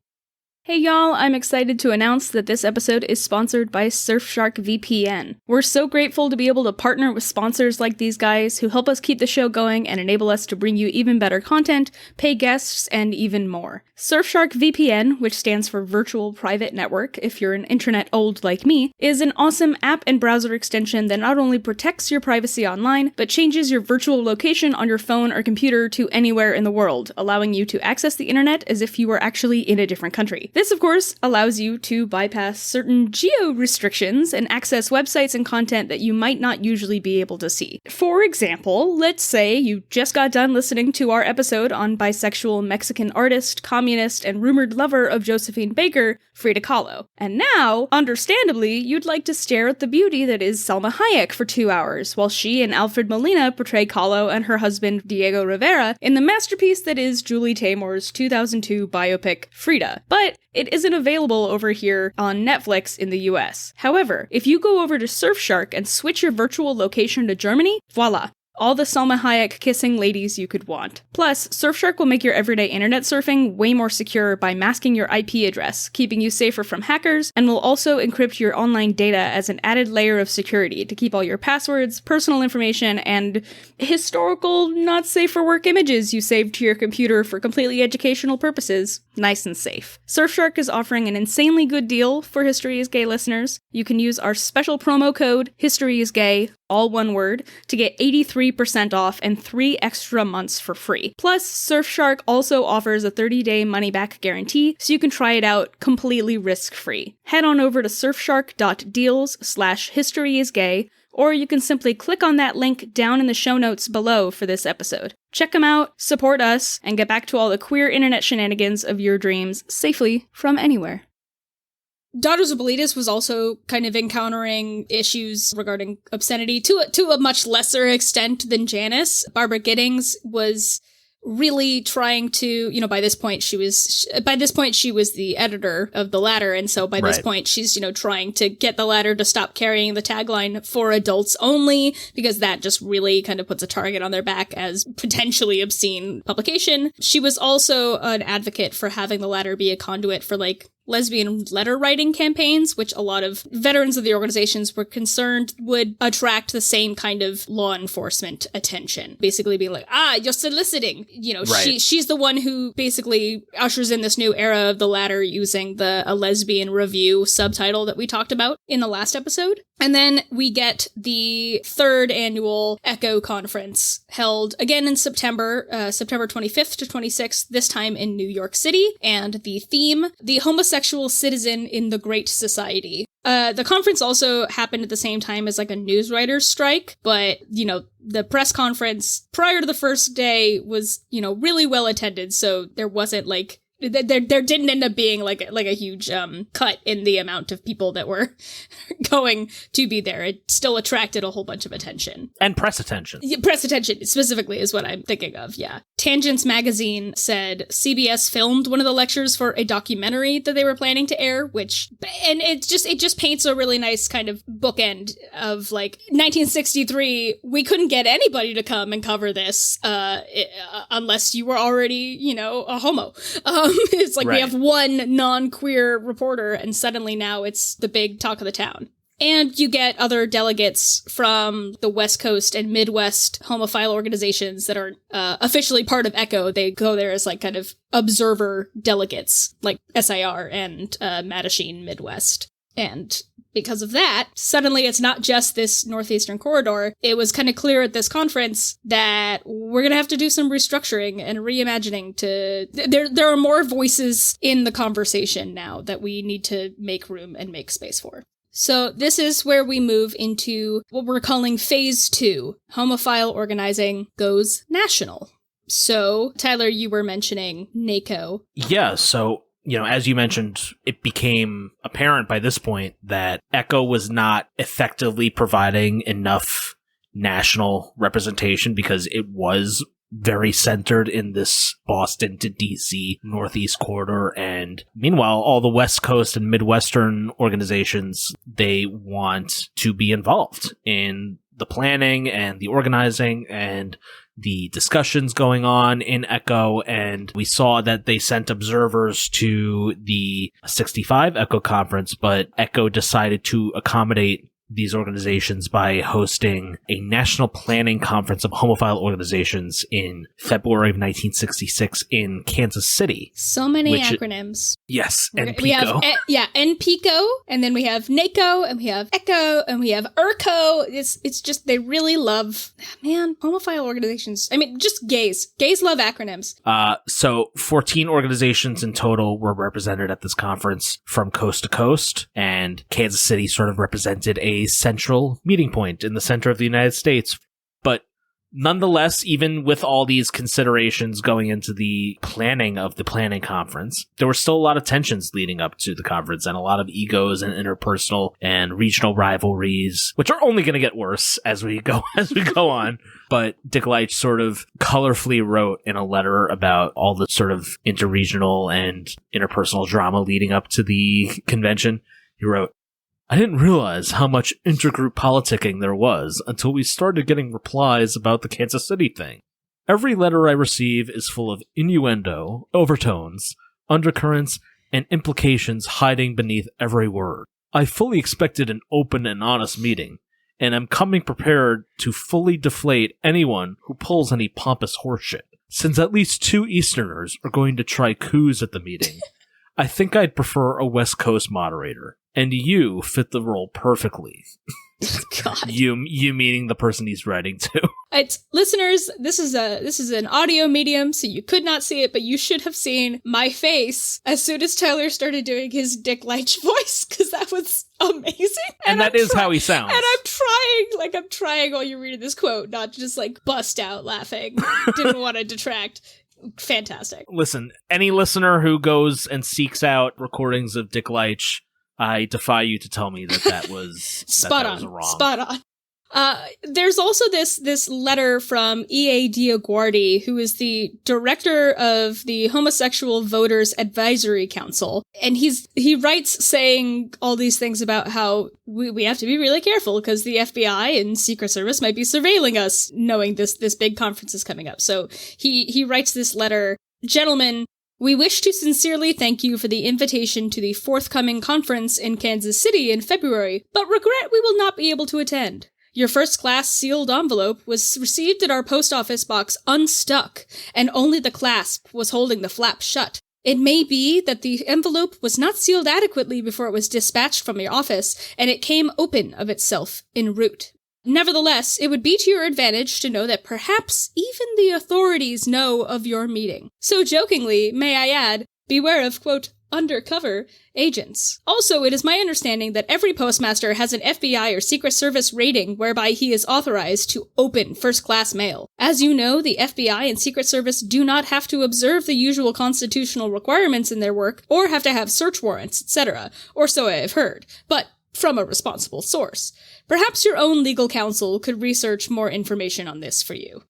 Hey y'all, I'm excited to announce that this episode is sponsored by Surfshark VPN. We're so grateful to be able to partner with sponsors like these guys who help us keep the show going and enable us to bring you even better content, pay guests, and even more. Surfshark VPN, which stands for Virtual Private Network if you're an internet old like me, is an awesome app and browser extension that not only protects your privacy online, but changes your virtual location on your phone or computer to anywhere in the world, allowing you to access the internet as if you were actually in a different country. This, of course, allows you to bypass certain geo-restrictions and access websites and content that you might not usually be able to see. For example, let's say you just got done listening to our episode on bisexual Mexican artist, communist, and rumored lover of Josephine Baker, Frida Kahlo. And now, understandably, you'd like to stare at the beauty that is Salma Hayek for 2 hours, while she and Alfred Molina portray Kahlo and her husband Diego Rivera in the masterpiece that is Julie Taymor's 2002 biopic, Frida. But it isn't available over here on Netflix in the US. However, if you go over to Surfshark and switch your virtual location to Germany, voila! All the Salma Hayek kissing ladies you could want. Plus, Surfshark will make your everyday internet surfing way more secure by masking your IP address, keeping you safer from hackers, and will also encrypt your online data as an added layer of security to keep all your passwords, personal information, and historical, not safe for work images you saved to your computer for completely educational purposes nice and safe. Surfshark is offering an insanely good deal for History is Gay listeners. You can use our special promo code, History is Gay, all one word, to get 83% off and 3 extra months for free. Plus, Surfshark also offers a 30-day money-back guarantee, so you can try it out completely risk-free. Head on over to surfshark.deals/historyisgay, or you can simply click on that link down in the show notes below for this episode. Check them out, support us, and get back to all the queer internet shenanigans of your dreams safely from anywhere. Daughters of Bilitis was also kind of encountering issues regarding obscenity to a much lesser extent than Janice. Barbara Giddings was really trying to, by this point she was the editor of the Ladder, and so by this point she's, trying to get the Ladder to stop carrying the tagline for adults only, because that just really kind of puts a target on their back as potentially obscene publication. She was also an advocate for having the Ladder be a conduit for lesbian letter writing campaigns, which a lot of veterans of the organizations were concerned would attract the same kind of law enforcement attention. Basically being like, you're soliciting. She's the one who basically ushers in this new era of the Ladder using a lesbian review subtitle that we talked about in the last episode. And then we get the 3rd annual Echo conference held again in September 25th to 26th, this time in New York City. And the theme, the homosexual citizen in the Great Society. The conference also happened at the same time as a news writers' strike, but, the press conference prior to the first day was, really well attended, so there wasn't there didn't end up being a huge cut in the amount of people that were going to be there. It still attracted a whole bunch of attention. And press attention. Yeah, press attention specifically is what I'm thinking of, yeah. Tangents magazine said CBS filmed one of the lectures for a documentary that they were planning to air, and it just paints a really nice kind of bookend of 1963, we couldn't get anybody to come and cover this unless you were already, a homo. It's we have one non-queer reporter, and suddenly now it's the big talk of the town. And you get other delegates from the West Coast and Midwest homophile organizations that are officially part of Echo. They go there as kind of observer delegates, like SIR and Mattachine Midwest. And because of that, suddenly it's not just this Northeastern corridor. It was kind of clear at this conference that we're going to have to do some restructuring and reimagining there are more voices in the conversation now that we need to make room and make space for. So this is where we move into what we're calling Phase 2. Homophile organizing goes national. So, Tyler, you were mentioning NACO. Yeah, so as you mentioned, it became apparent by this point that Echo was not effectively providing enough national representation because it was very centered in this Boston to DC Northeast corridor. And meanwhile, all the West Coast and Midwestern organizations, they want to be involved in the planning and the organizing and the discussions going on in ECHO. And we saw that they sent observers to the 65 ECHO conference, but ECHO decided to accommodate these organizations by hosting a national planning conference of homophile organizations in February of 1966 in Kansas City. So many acronyms. Yes, NPICO. We have, NPICO, and then we have NACO, and we have ECHO, and we have ERCO. It's just, they really love, man, homophile organizations. I mean, just gays. Gays love acronyms. So 14 organizations in total were represented at this conference from coast to coast, and Kansas City sort of represented a central meeting point in the center of the United States. But nonetheless, even with all these considerations going into the planning of the planning conference, there were still a lot of tensions leading up to the conference and a lot of egos and interpersonal and regional rivalries, which are only going to get worse as we go on. But Dick Leitch sort of colorfully wrote in a letter about all the sort of interregional and interpersonal drama leading up to the convention. He wrote, "I didn't realize how much intergroup politicking there was until we started getting replies about the Kansas City thing. Every letter I receive is full of innuendo, overtones, undercurrents, and implications hiding beneath every word. I fully expected an open and honest meeting, and am coming prepared to fully deflate anyone who pulls any pompous horseshit. Since at least 2 Easterners are going to try coups at the meeting, I think I'd prefer a West Coast moderator. And you fit the role perfectly." God. You meaning the person he's writing to. It's listeners, this is an audio medium, so you could not see it, but you should have seen my face as soon as Tyler started doing his Dick Leitch voice, because that was amazing. And that is how he sounds. And I'm trying while you're reading this quote, not to just like bust out laughing. Didn't want to detract. Fantastic. Listen, any listener who goes and seeks out recordings of Dick Leitch, I defy you to tell me that was spot that on. was wrong. Spot on. There's also this letter from E.A. Diaguardi, who is the director of the Homosexual Voters Advisory Council. And he writes saying all these things about how we have to be really careful because the FBI and Secret Service might be surveilling us, knowing this big conference is coming up. So he writes this letter, "Gentlemen, we wish to sincerely thank you for the invitation to the forthcoming conference in Kansas City in February, but regret we will not be able to attend. Your first-class sealed envelope was received at our post office box unstuck, and only the clasp was holding the flap shut. It may be that the envelope was not sealed adequately before it was dispatched from your office, and it came open of itself en route. Nevertheless, it would be to your advantage to know that perhaps even the authorities know of your meeting. So jokingly, may I add, beware of, quote, undercover agents. Also, it is my understanding that every postmaster has an FBI or Secret Service rating whereby he is authorized to open first-class mail. As you know, the FBI and Secret Service do not have to observe the usual constitutional requirements in their work, or have to have search warrants, etc., or so I have heard, but from a responsible source. Perhaps your own legal counsel could research more information on this for you."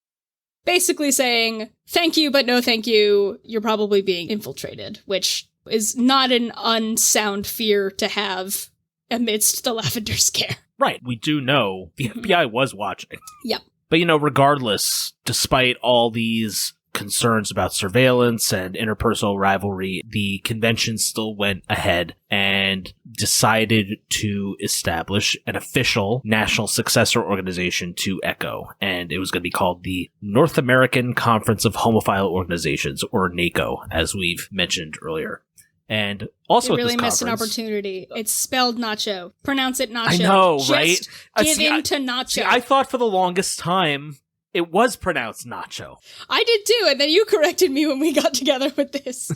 Basically saying, thank you, but no thank you, you're probably being infiltrated, which is not an unsound fear to have amidst the Lavender Scare. Right, we do know the FBI was watching. Yep. But, regardless, despite all these concerns about surveillance and interpersonal rivalry, the convention still went ahead and decided to establish an official national successor organization to ECHO, and it was going to be called the North American Conference of Homophile Organizations, or NACO, as we've mentioned earlier. And also, they really at this missed an conference, opportunity. It's spelled nacho. Pronounce it nacho. I know, Just right? Give in to nacho. See, I thought for the longest time it was pronounced nacho. I did too, and then you corrected me when we got together with this.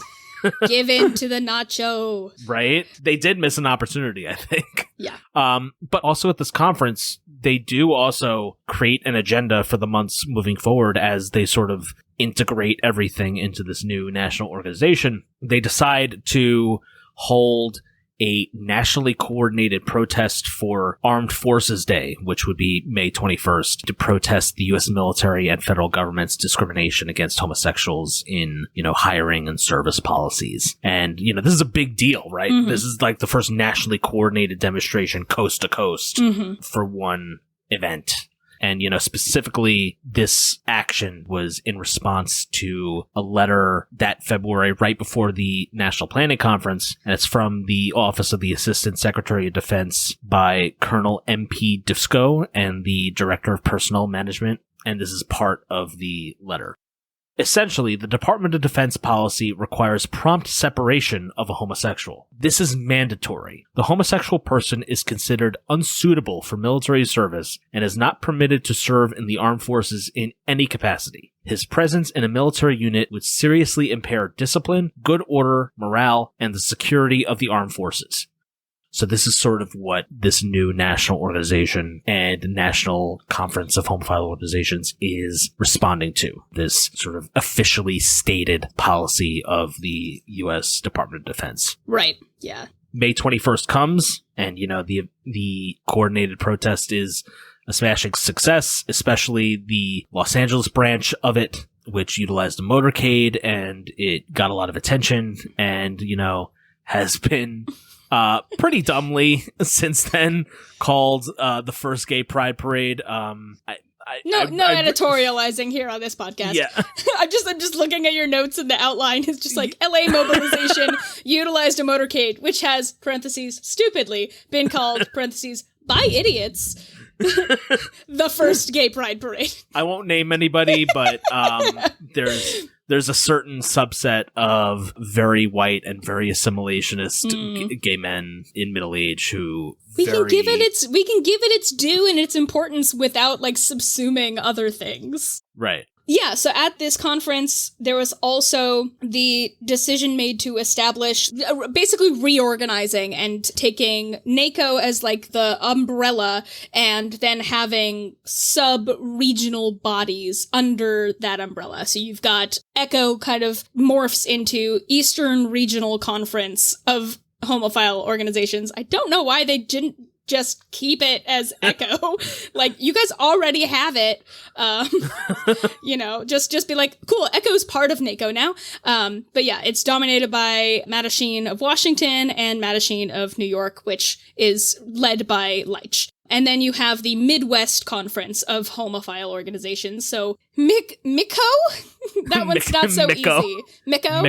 Give in to the nacho. Right? They did miss an opportunity, I think. Yeah. But also at this conference, they do also create an agenda for the months moving forward as they sort of integrate everything into this new national organization. They decide to hold a nationally coordinated protest for Armed Forces Day, which would be May 21st, to protest the U.S. military and federal government's discrimination against homosexuals in, hiring and service policies. And, this is a big deal, right? Mm-hmm. This is like the first nationally coordinated demonstration coast to coast for one event. And, specifically, this action was in response to a letter that February, right before the National Planning Conference. And it's from the Office of the Assistant Secretary of Defense by Colonel M.P. Dusco and the Director of Personnel Management. And this is part of the letter. Essentially, the Department of Defense policy requires prompt separation of a homosexual. This is mandatory. The homosexual person is considered unsuitable for military service and is not permitted to serve in the armed forces in any capacity. His presence in a military unit would seriously impair discipline, good order, morale, and the security of the armed forces. So this is sort of what this new national organization and National Conference of Homophile Organizations is responding to. This sort of officially stated policy of the U.S. Department of Defense. Right, yeah. May 21st comes, and, the coordinated protest is a smashing success, especially the Los Angeles branch of it, which utilized a motorcade, and it got a lot of attention, and, has been... pretty dumbly since then called the first gay pride parade. No editorializing here on this podcast. Yeah. I'm just looking at your notes in the outline. It's just like LA mobilization utilized a motorcade, which has parentheses stupidly been called parentheses by idiots. The first gay pride parade. I won't name anybody, but there's a certain subset of very white and very assimilationist gay men in middle age who we can give it its due and its importance without subsuming other things. Right. Yeah, so at this conference, there was also the decision made to establish, basically reorganizing and taking NACO as the umbrella and then having sub-regional bodies under that umbrella. So you've got ECHO kind of morphs into Eastern Regional Conference of Homophile Organizations. I don't know why they didn't just keep it as ECHO. You guys already have it. Just be like, cool, ECHO's part of NACO now. But yeah, it's dominated by Mattachine of Washington and Mattachine of New York, which is led by Leitch. And then you have the Midwest Conference of Homophile Organizations. So MICO? That one's not so easy. MICO.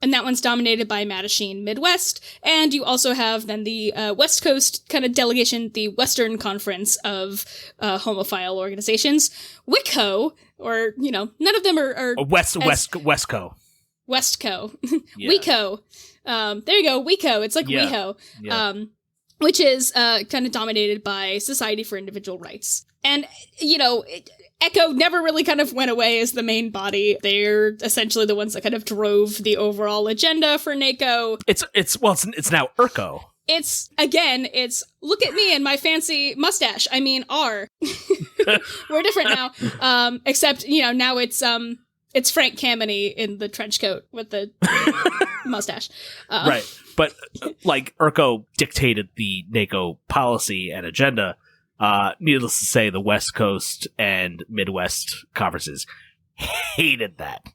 And that one's dominated by Mattachine Midwest. And you also have then the West Coast kind of delegation, the Western Conference of Homophile Organizations. WICO, or, none of them are Westco. Westco. Yeah. WICO. There you go, WICO. It's like WIHO. Yeah. Which is kind of dominated by Society for Individual Rights. And, ECHO never really kind of went away as the main body. They're essentially the ones that kind of drove the overall agenda for NACO. It's now ERCO. It's look at me and my fancy mustache. I mean, R. We're different now. Except, now it's Frank Kameny in the trench coat with the mustache. Right. But, ERCO dictated the NACO policy and agenda. Needless to say, the West Coast and Midwest conferences hated that.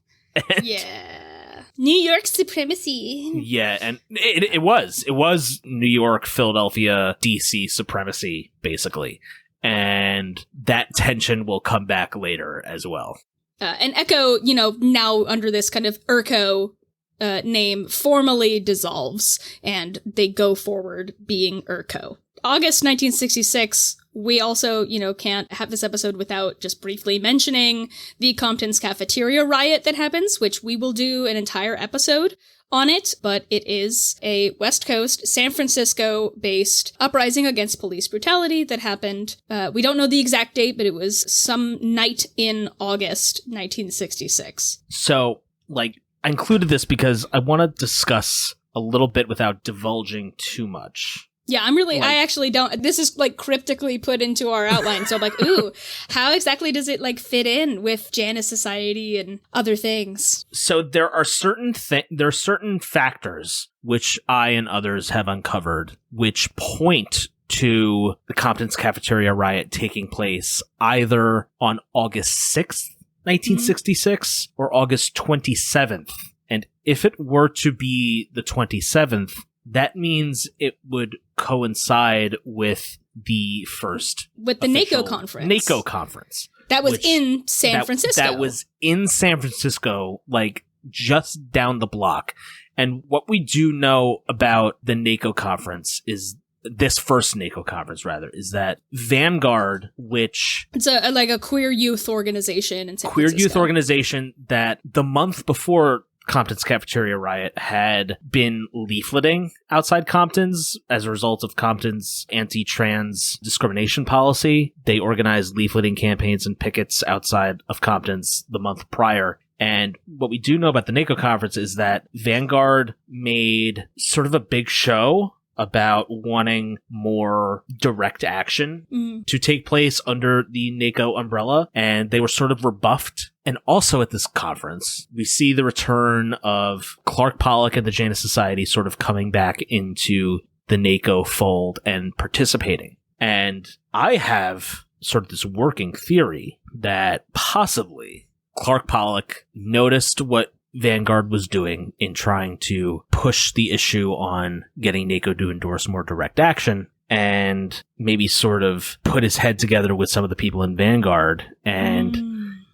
Yeah. New York supremacy. Yeah, and it was New York, Philadelphia, DC supremacy, basically. And that tension will come back later as well. And ECHO, now under this kind of ERCO name formally dissolves, and they go forward being ERCO. August 1966, we also, can't have this episode without just briefly mentioning the Compton's cafeteria riot that happens, which we will do an entire episode on it, but it is a West Coast, San Francisco-based uprising against police brutality that happened. We don't know the exact date, but it was some night in August 1966. So, I included this because I want to discuss a little bit without divulging too much. Yeah, I actually don't. This is like cryptically put into our outline. So I'm like, ooh, how exactly does it like fit in with Janus Society and other things? So there are certain factors which I and others have uncovered which point to the Compton's cafeteria riot taking place either on August 6th, 1966 or August 27th. And if it were to be the 27th, that means it would coincide with the first with the NACO conference. NACO conference. That was in San Francisco. That was in San Francisco, like just down the block. And what we do know about the NACO conference is this first NACO conference, rather, is that Vanguard, which... It's a queer youth organization in San Francisco. Queer youth organization that the month before Compton's cafeteria riot had been leafleting outside Compton's as a result of Compton's anti-trans discrimination policy. They organized leafleting campaigns and pickets outside of Compton's the month prior. And what we do know about the NACO conference is that Vanguard made sort of a big show about wanting more direct action to take place under the NACO umbrella, and they were sort of rebuffed. And also at this conference, we see the return of Clark Pollock and the Janus Society sort of coming back into the NACO fold and participating. And I have sort of this working theory that possibly Clark Pollock noticed what Vanguard was doing in trying to push the issue on getting NACO to endorse more direct action, and maybe sort of put his head together with some of the people in Vanguard, and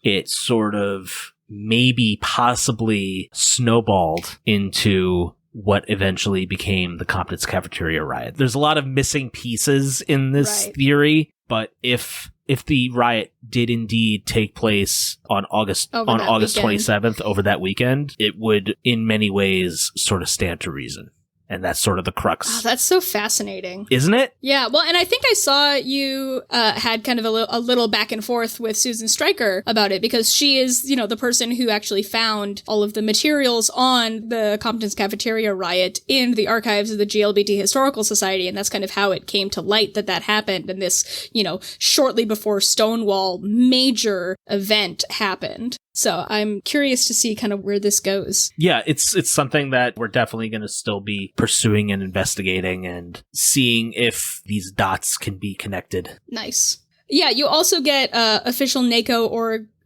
it sort of maybe possibly snowballed into what eventually became the Compton's cafeteria riot. There's a lot of missing pieces in this theory, but if the riot did indeed take place on August 27th over that weekend, it would in many ways sort of stand to reason. And that's sort of the crux. Oh, that's so fascinating. Isn't it? Yeah, well, and I think I saw you had kind of a little back and forth with Susan Stryker about it, because she is, the person who actually found all of the materials on the Compton's cafeteria riot in the archives of the GLBT Historical Society, and that's kind of how it came to light that happened, and this, shortly before Stonewall major event happened. So I'm curious to see kind of where this goes. Yeah, it's something that we're definitely going to still be pursuing and investigating and seeing if these dots can be connected. Nice. Yeah, you also get official NACO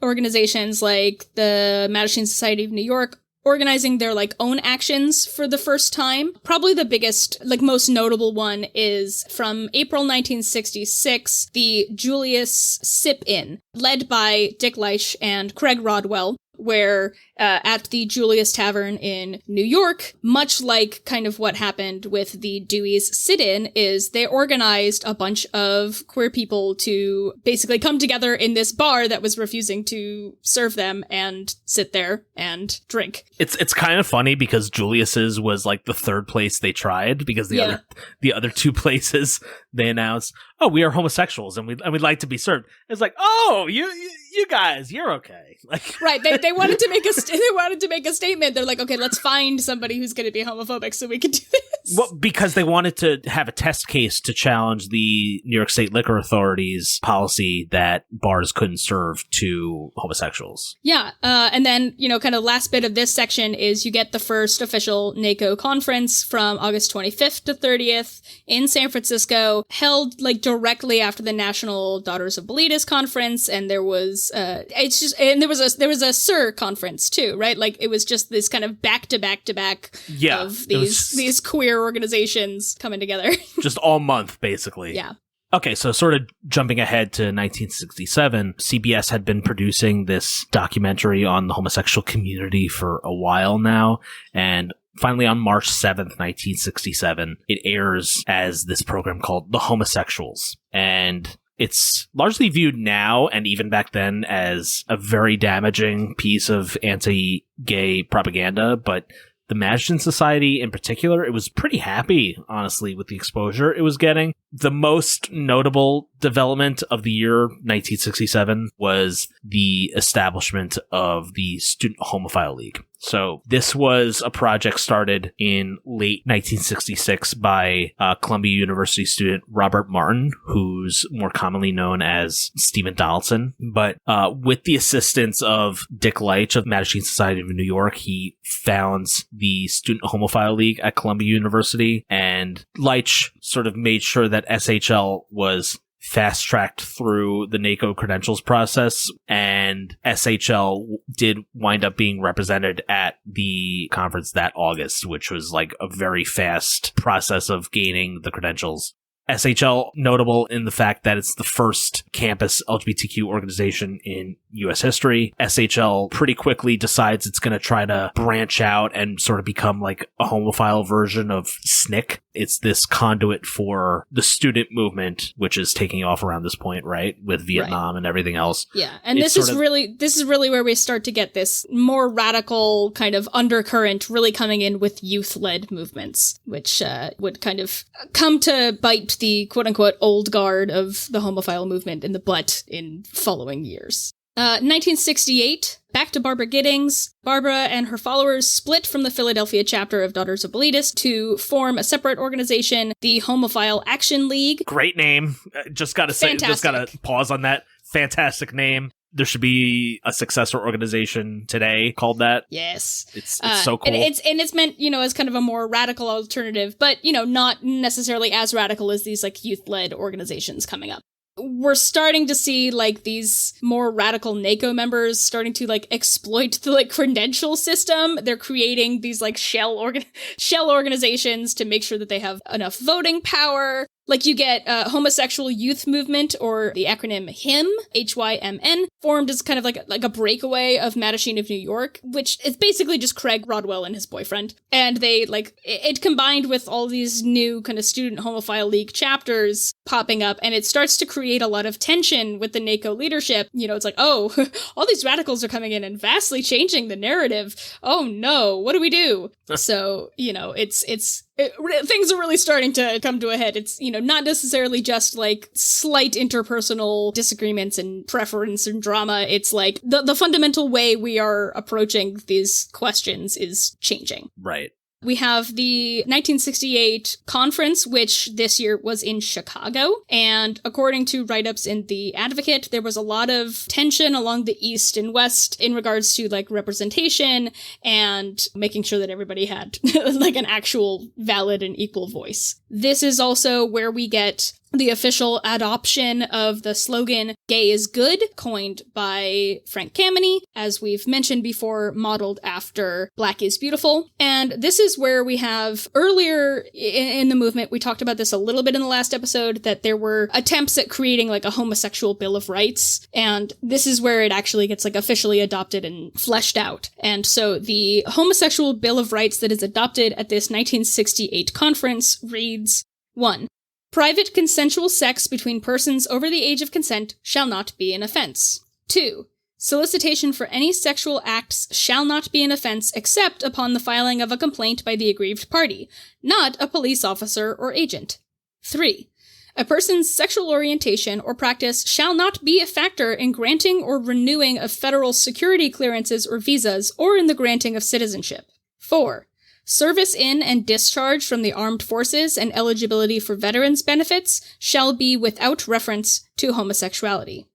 organizations like the Mattachine Society of New York organizing their own actions for the first time. Probably the biggest, most notable one is from April 1966, the Julius Sip-In, led by Dick Leitch and Craig Rodwell, where at the Julius Tavern in New York, much like kind of what happened with the Dewey's sit-in, is they organized a bunch of queer people to basically come together in this bar that was refusing to serve them and sit there and drink. It's kind of funny because Julius's was the third place they tried, because the other two places they announced, oh, we are homosexuals and we'd like to be served. It's oh, you guys, you're okay. Right. They wanted to make a statement. They're okay, let's find somebody who's going to be homophobic so we can do this. Well, because they wanted to have a test case to challenge the New York State Liquor Authority's policy that bars couldn't serve to homosexuals. Yeah. And then, kind of last bit of this section is you get the first official NACO conference from August 25th to 30th in San Francisco, held directly after the National Daughters of Bilitis conference. And there was, there was a SIR conference too, right? It was just this kind of back to back of these queer organizations coming together. Just all month, basically. Yeah. Okay, so sort of jumping ahead to 1967, CBS had been producing this documentary on the homosexual community for a while now, and finally on March 7th, 1967, it airs as this program called The Homosexuals, and it's largely viewed now, and even back then, as a very damaging piece of anti-gay propaganda, but the Mattachine Society in particular, it was pretty happy, honestly, with the exposure it was getting. The most notable development of the year 1967 was the establishment of the Student Homophile League. So this was a project started in late 1966 by Columbia University student Robert Martin, who's more commonly known as Stephen Donaldson. But with the assistance of Dick Leitch of the Mattachine Society of New York, he founds the Student Homophile League at Columbia University. And Leitch sort of made sure that SHL was fast-tracked through the NACO credentials process, and SHL did wind up being represented at the conference that August, which was like a very fast process of gaining the credentials. SHL notable in the fact that it's the first campus LGBTQ organization in U.S. history. SHL pretty quickly decides it's going to try to branch out and sort of become like a homophile version of SNCC. It's this conduit for the student movement, which is taking off around this point, right? With Vietnam and everything else. Yeah. And this is really where we start to get this more radical kind of undercurrent really coming in with youth-led movements, which would kind of come to bite the quote-unquote old guard of the homophile movement in the butt in following years. 1968, back to Barbara Giddings. Barbara and her followers split from the Philadelphia chapter of Daughters of Bilitis to form a separate organization, the Homophile Action League. Great name. Just gotta pause on that. Fantastic name. There should be a successor organization today called that. Yes. It's so cool. And it's meant, as kind of a more radical alternative, but, not necessarily as radical as these, like, youth-led organizations coming up. We're starting to see, like, these more radical NACO members starting to, like, exploit the, like, credential system. They're creating these, like, shell organizations to make sure that they have enough voting power. Like, you get Homosexual Youth Movement, or the acronym HYMN, HYMN, formed as kind of like a breakaway of Mattachine of New York, which is basically just Craig Rodwell and his boyfriend. And they, like, it combined with all these new kind of student homophile league chapters popping up, and it starts to create a lot of tension with the NACO leadership. It's like, oh, all these radicals are coming in and vastly changing the narrative. Oh no, what do we do? So, things are really starting to come to a head. It's, not necessarily just like slight interpersonal disagreements and preference and drama. It's like the fundamental way we are approaching these questions is changing. Right. We have the 1968 conference, which this year was in Chicago. And according to write-ups in The Advocate, there was a lot of tension along the East and West in regards to, like, representation and making sure that everybody had, like, an actual valid and equal voice. This is also where we get the official adoption of the slogan, "Gay is good," coined by Frank Kameny, as we've mentioned before, modeled after "Black is beautiful." And this is where we have, earlier in the movement, we talked about this a little bit in the last episode, that there were attempts at creating like a homosexual Bill of Rights. And this is where it actually gets like officially adopted and fleshed out. And so the homosexual Bill of Rights that is adopted at this 1968 conference reads, 1. Private consensual sex between persons over the age of consent shall not be an offense. 2. Solicitation for any sexual acts shall not be an offense except upon the filing of a complaint by the aggrieved party, not a police officer or agent. 3. A person's sexual orientation or practice shall not be a factor in granting or renewing of federal security clearances or visas or in the granting of citizenship. 4. Service in and discharge from the armed forces and eligibility for veterans' benefits shall be without reference to homosexuality.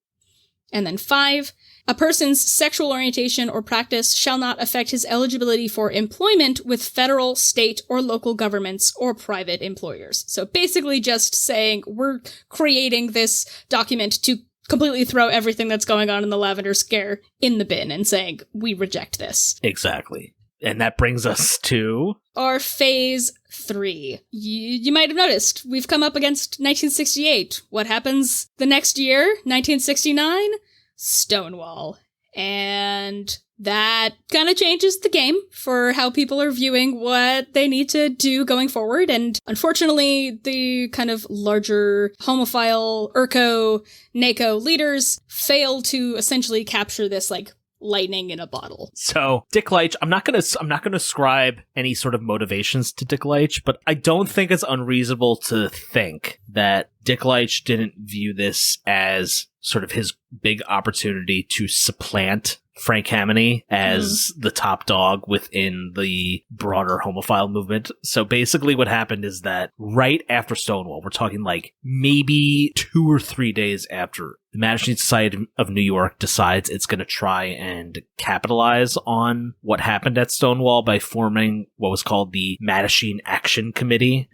And then 5. A person's sexual orientation or practice shall not affect his eligibility for employment with federal, state, or local governments or private employers. So basically just saying we're creating this document to completely throw everything that's going on in the Lavender Scare in the bin and saying we reject this. Exactly. And that brings us to our phase 3. You might have noticed, we've come up against 1968. What happens the next year, 1969? Stonewall. And that kind of changes the game for how people are viewing what they need to do going forward. And unfortunately, the kind of larger homophile, URCO, NACO leaders fail to essentially capture this, like, lightning in a bottle. So Dick Leitch, I'm not gonna ascribe any sort of motivations to Dick Leitch, but I don't think it's unreasonable to think that Dick Leitch didn't view this as sort of his big opportunity to supplant Frank Kameny as the top dog within the broader homophile movement. So basically what happened is that right after Stonewall, we're talking like maybe 2 or 3 days after, the Mattachine Society of New York decides it's going to try and capitalize on what happened at Stonewall by forming what was called the Mattachine Action Committee,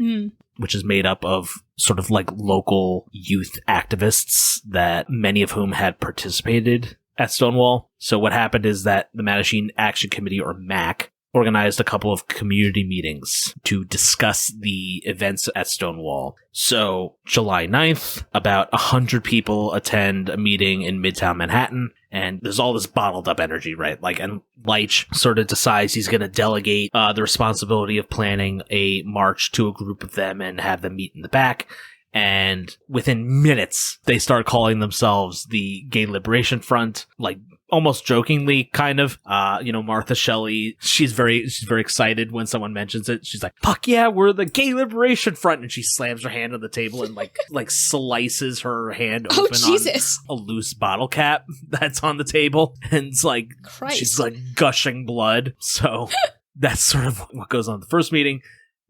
which is made up of sort of like local youth activists that many of whom had participated at Stonewall. So what happened is that the Mattachine Action Committee, or MAC, organized a couple of community meetings to discuss the events at Stonewall. So July 9th, about 100 people attend a meeting in Midtown Manhattan, and there's all this bottled up energy, right? Like, and Leitch sort of decides he's going to delegate the responsibility of planning a march to a group of them and have them meet in the back. And within minutes, they start calling themselves the Gay Liberation Front, like almost jokingly, kind of. Martha Shelley, she's very excited when someone mentions it. She's like, "Fuck yeah, we're the Gay Liberation Front!" And she slams her hand on the table and like slices her hand open on a loose bottle cap that's on the table, and it's like she's like gushing blood. So that's sort of what goes on in the first meeting.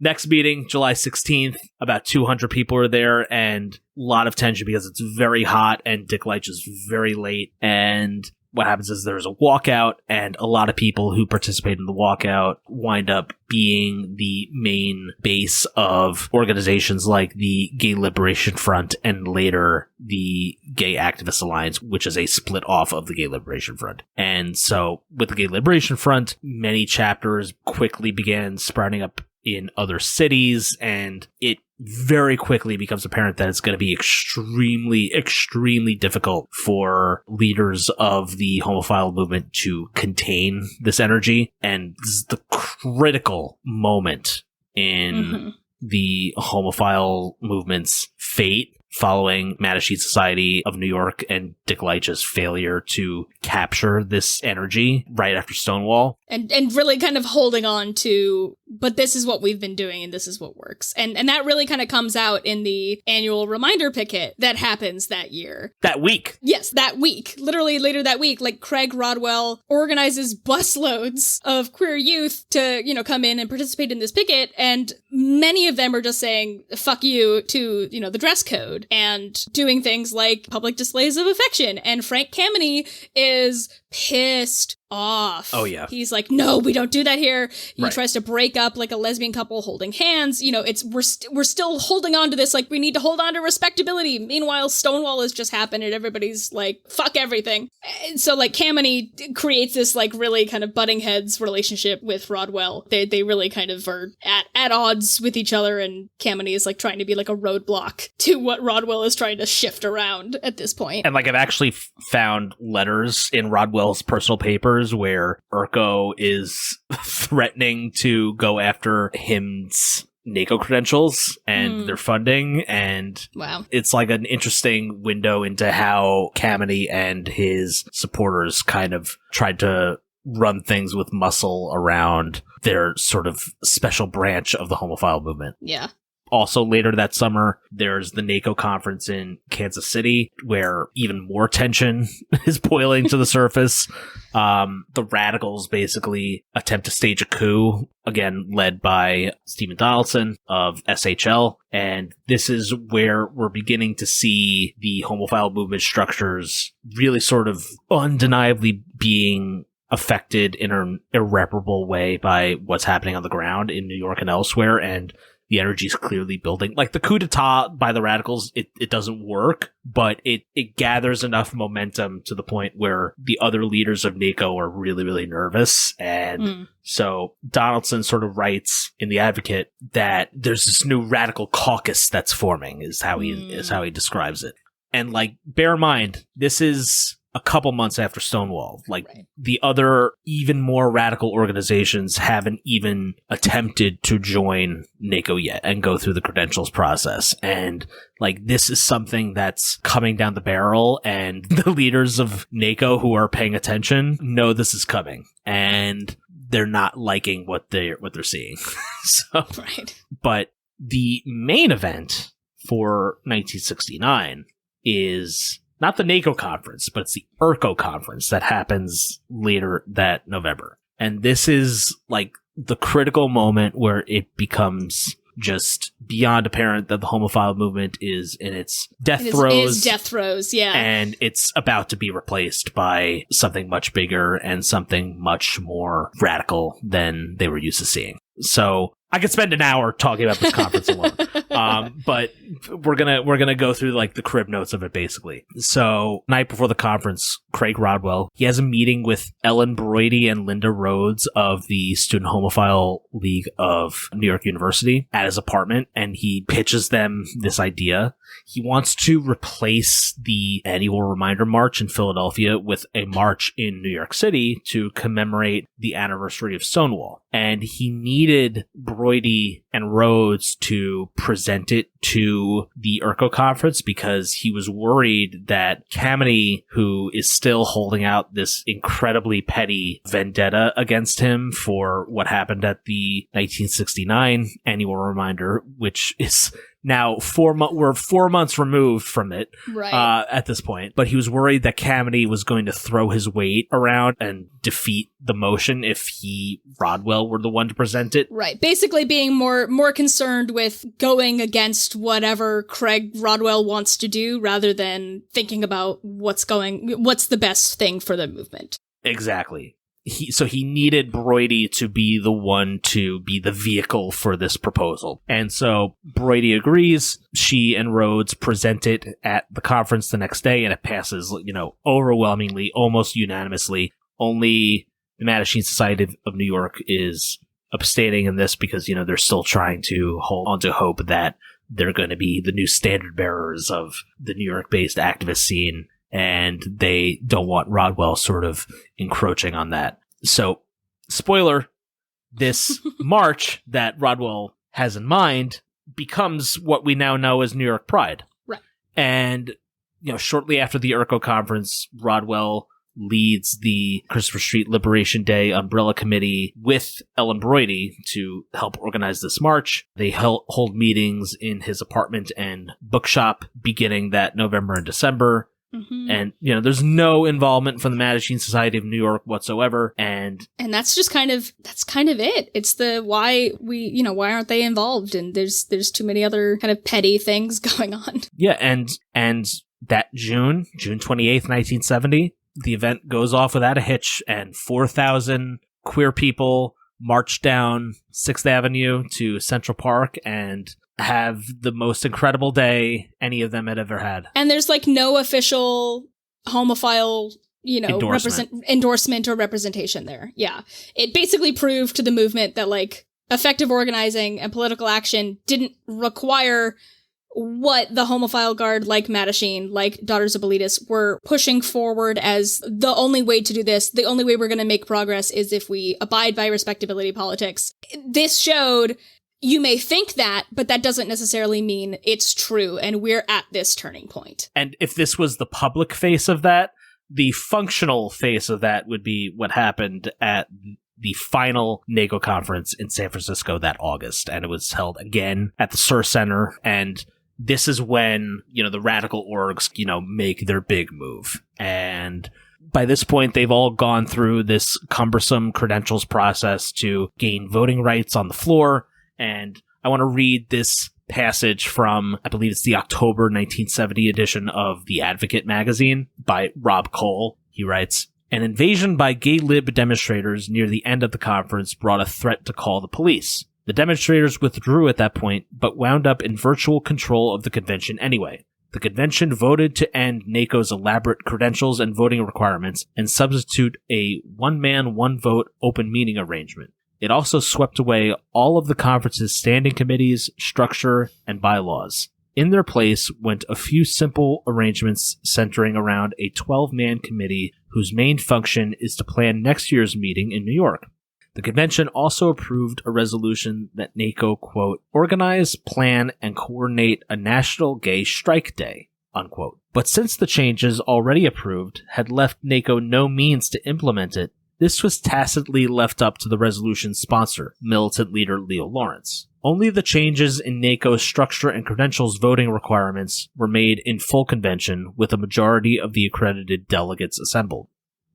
Next meeting, July 16th, about 200 people are there, and a lot of tension because it's very hot and Dick Leitch is very late. And what happens is there's a walkout, and a lot of people who participate in the walkout wind up being the main base of organizations like the Gay Liberation Front and later the Gay Activist Alliance, which is a split off of the Gay Liberation Front. And so with the Gay Liberation Front, many chapters quickly began sprouting up in other cities, and it very quickly becomes apparent that it's going to be extremely, extremely difficult for leaders of the homophile movement to contain this energy. And this is the critical moment in the homophile movement's fate following Mattachine Society of New York and Dick Leitch's failure to capture this energy right after Stonewall. And really kind of holding on to, but this is what we've been doing and this is what works. And that really kind of comes out in the annual reminder picket that happens that year. That week. Yes, that week. Literally later that week, like Craig Rodwell organizes busloads of queer youth to, come in and participate in this picket. And many of them are just saying, fuck you to, the dress code and doing things like public displays of affection. And Frank Kameny is pissed off. Oh yeah. He's like, no, we don't do that here. He tries to break up like a lesbian couple holding hands. We're still holding on to this, like we need to hold on to respectability. Meanwhile, Stonewall has just happened and everybody's like, fuck everything. And so like Kameny creates this like really kind of butting heads relationship with Rodwell. They really kind of are at odds with each other, and Kameny is like trying to be like a roadblock to what Rodwell is trying to shift around at this point. And like I've actually found letters in Rodwell's personal papers where Urko is threatening to go after him's NACO credentials and their funding, and wow, it's like an interesting window into how Kameny and his supporters kind of tried to run things with muscle around their sort of special branch of the homophile movement. Yeah. Also, later that summer, there's the NACO conference in Kansas City, where even more tension is boiling to the surface. The radicals basically attempt to stage a coup, again, led by Stephen Donaldson of SHL. And this is where we're beginning to see the homophile movement structures really sort of undeniably being affected in an irreparable way by what's happening on the ground in New York and elsewhere. And the energy is clearly building. Like the coup d'etat by the radicals, it doesn't work, but it gathers enough momentum to the point where the other leaders of NACO are really, really nervous. And so Donaldson sort of writes in The Advocate that there's this new radical caucus that's forming, is how he describes it. And like, bear in mind, this is a couple months after Stonewall. Like, Right. the other even more radical organizations haven't even attempted to join NACO yet and go through the credentials process. And like, this is something that's coming down the barrel, and the leaders of NACO who are paying attention know this is coming, and they're not liking what they're seeing. So, Right. but the main event for 1969 is not the NACO conference, but it's the ERCO conference that happens later that November. And this is like the critical moment where it becomes just beyond apparent that the homophile movement is in its death throes. It is death throes, yeah. And it's about to be replaced by something much bigger and something much more radical than they were used to seeing. So I could spend an hour talking about this conference alone. But we're gonna go through like the crib notes of it basically. So night before the conference, Craig Rodwell, he has a meeting with Ellen Broidy and Linda Rhodes of the Student Homophile League of New York University at his apartment, and he pitches them this idea. He wants to replace the annual Reminder March in Philadelphia with a march in New York City to commemorate the anniversary of Stonewall. And he needed Broidy and Rhodes to present it to the ERCO conference because he was worried that Kameny, who is still holding out this incredibly petty vendetta against him for what happened at the 1969 annual reminder, which is now we're 4 months removed from it, right. At this point. But he was worried that Kameny was going to throw his weight around and defeat the motion if Rodwell were the one to present it. Right. Basically being more concerned with going against whatever Craig Rodwell wants to do rather than thinking about what's the best thing for the movement. Exactly. So he needed Broidy to be the one to be the vehicle for this proposal. And so Broidy agrees. She and Rhodes present it at the conference the next day, and it passes, overwhelmingly, almost unanimously. Only the Mattachine Society of New York is abstaining in this because, they're still trying to hold on to hope that they're going to be the new standard bearers of the New York-based activist scene, and they don't want Rodwell sort of encroaching on that. So, spoiler, this march that Rodwell has in mind becomes what we now know as New York Pride. Right. And, shortly after the ERCO conference, Rodwell leads the Christopher Street Liberation Day Umbrella Committee with Ellen Broidy to help organize this march. They hold meetings in his apartment and bookshop beginning that November and December. Mm-hmm. And, there's no involvement from the Mattachine Society of New York whatsoever. And that's just kind of it. It's the why aren't they involved? And there's too many other kind of petty things going on. Yeah. And that June 28th, 1970, the event goes off without a hitch, and 4,000 queer people march down 6th Avenue to Central Park and have the most incredible day any of them had ever had. And there's no official homophile, endorsement or representation there. Yeah. It basically proved to the movement that effective organizing and political action didn't require what the homophile guard like Mattachine, like Daughters of Bilitis, were pushing forward as the only way to do this. The only way we're going to make progress is if we abide by respectability politics. This showed you may think that, but that doesn't necessarily mean it's true, and we're at this turning point. And if this was the public face of that, the functional face of that would be what happened at the final NACO conference in San Francisco that August, and it was held again at the Sur Center, and this is when, the radical orgs, make their big move. And by this point, they've all gone through this cumbersome credentials process to gain voting rights on the floor. And I want to read this passage from, I believe it's the October 1970 edition of The Advocate magazine by Rob Cole. He writes, "An invasion by gay lib demonstrators near the end of the conference brought a threat to call the police. The demonstrators withdrew at that point, but wound up in virtual control of the convention anyway. The convention voted to end NACO's elaborate credentials and voting requirements and substitute a one-man, one-vote open meeting arrangement. It also swept away all of the conference's standing committees, structure, and bylaws. In their place went a few simple arrangements centering around a 12-man committee whose main function is to plan next year's meeting in New York. The convention also approved a resolution that NACO, quote, organize, plan, and coordinate a national gay strike day, unquote. But since the changes already approved had left NACO no means to implement it, this was tacitly left up to the resolution's sponsor, militant leader Leo Lawrence. Only the changes in NACO's structure and credentials voting requirements were made in full convention with a majority of the accredited delegates assembled.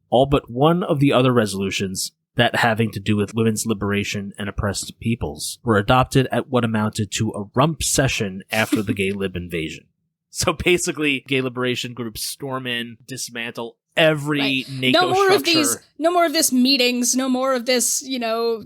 All but one of the other resolutions, that having to do with women's liberation and oppressed peoples, were adopted at what amounted to a rump session after the gay lib invasion. So basically, gay liberation groups storm in, dismantle every NACO structure. No more of this meetings, no more of this,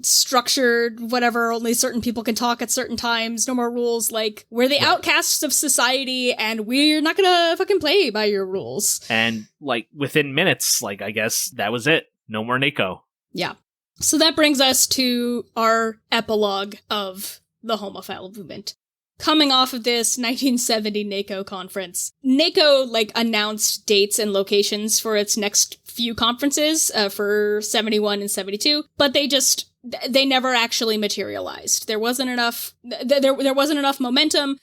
structured whatever, only certain people can talk at certain times, no more rules, like, we're the outcasts of society, and we're not gonna fucking play by your rules. And, within minutes, I guess that was it. No more NACO. Yeah. So that brings us to our epilogue of the Homophile movement. Coming off of this 1970 NACO conference, NACO, announced dates and locations for its next few conferences, for 71 and 72, but they never actually materialized. There wasn't enough momentum.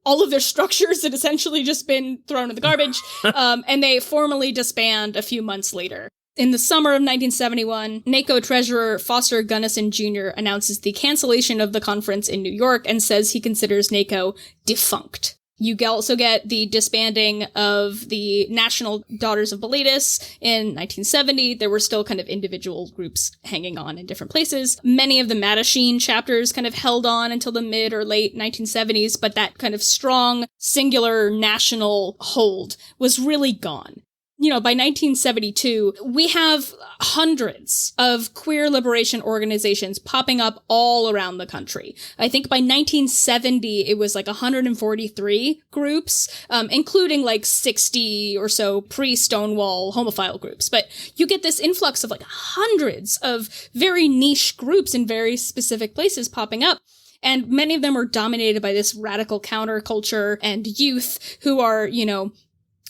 All of their structures had essentially just been thrown in the garbage, and they formally disband a few months later. In the summer of 1971, NACO Treasurer Foster Gunnison Jr. announces the cancellation of the conference in New York and says he considers NACO defunct. You also get the disbanding of the National Daughters of Bilitis in 1970. There were still kind of individual groups hanging on in different places. Many of the Mattachine chapters kind of held on until the mid or late 1970s, but that kind of strong, singular national hold was really gone. By 1972, we have hundreds of queer liberation organizations popping up all around the country. I think by 1970, it was 143 groups, including 60 or so pre-Stonewall homophile groups. But you get this influx of hundreds of very niche groups in very specific places popping up. And many of them are dominated by this radical counterculture and youth who are,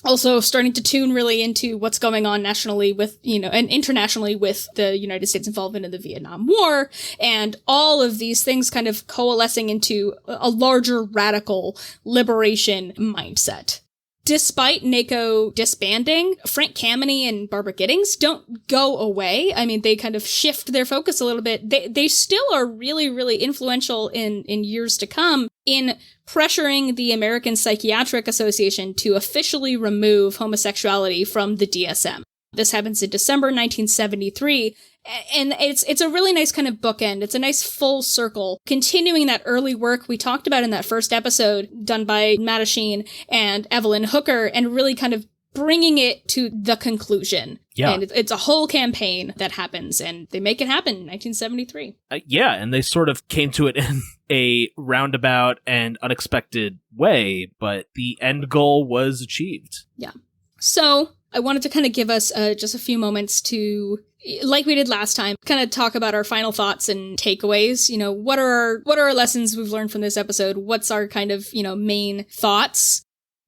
also starting to tune really into what's going on nationally with, and internationally with the United States involvement in the Vietnam War, and all of these things kind of coalescing into a larger radical liberation mindset. Despite NACO disbanding, Frank Kameny and Barbara Giddings don't go away. I mean, they kind of shift their focus a little bit. They still are really, really influential in years to come in pressuring the American Psychiatric Association to officially remove homosexuality from the DSM. This happens in December 1973, and it's a really nice kind of bookend. It's a nice full circle, continuing that early work we talked about in that first episode done by Mattachine and Evelyn Hooker, and really kind of bringing it to the conclusion. Yeah. And it's a whole campaign that happens, and they make it happen in 1973. And they sort of came to it in a roundabout and unexpected way, but the end goal was achieved. Yeah. So I wanted to kind of give us just a few moments to, like we did last time, kind of talk about our final thoughts and takeaways. What are our lessons we've learned from this episode? What's our kind of, main thoughts?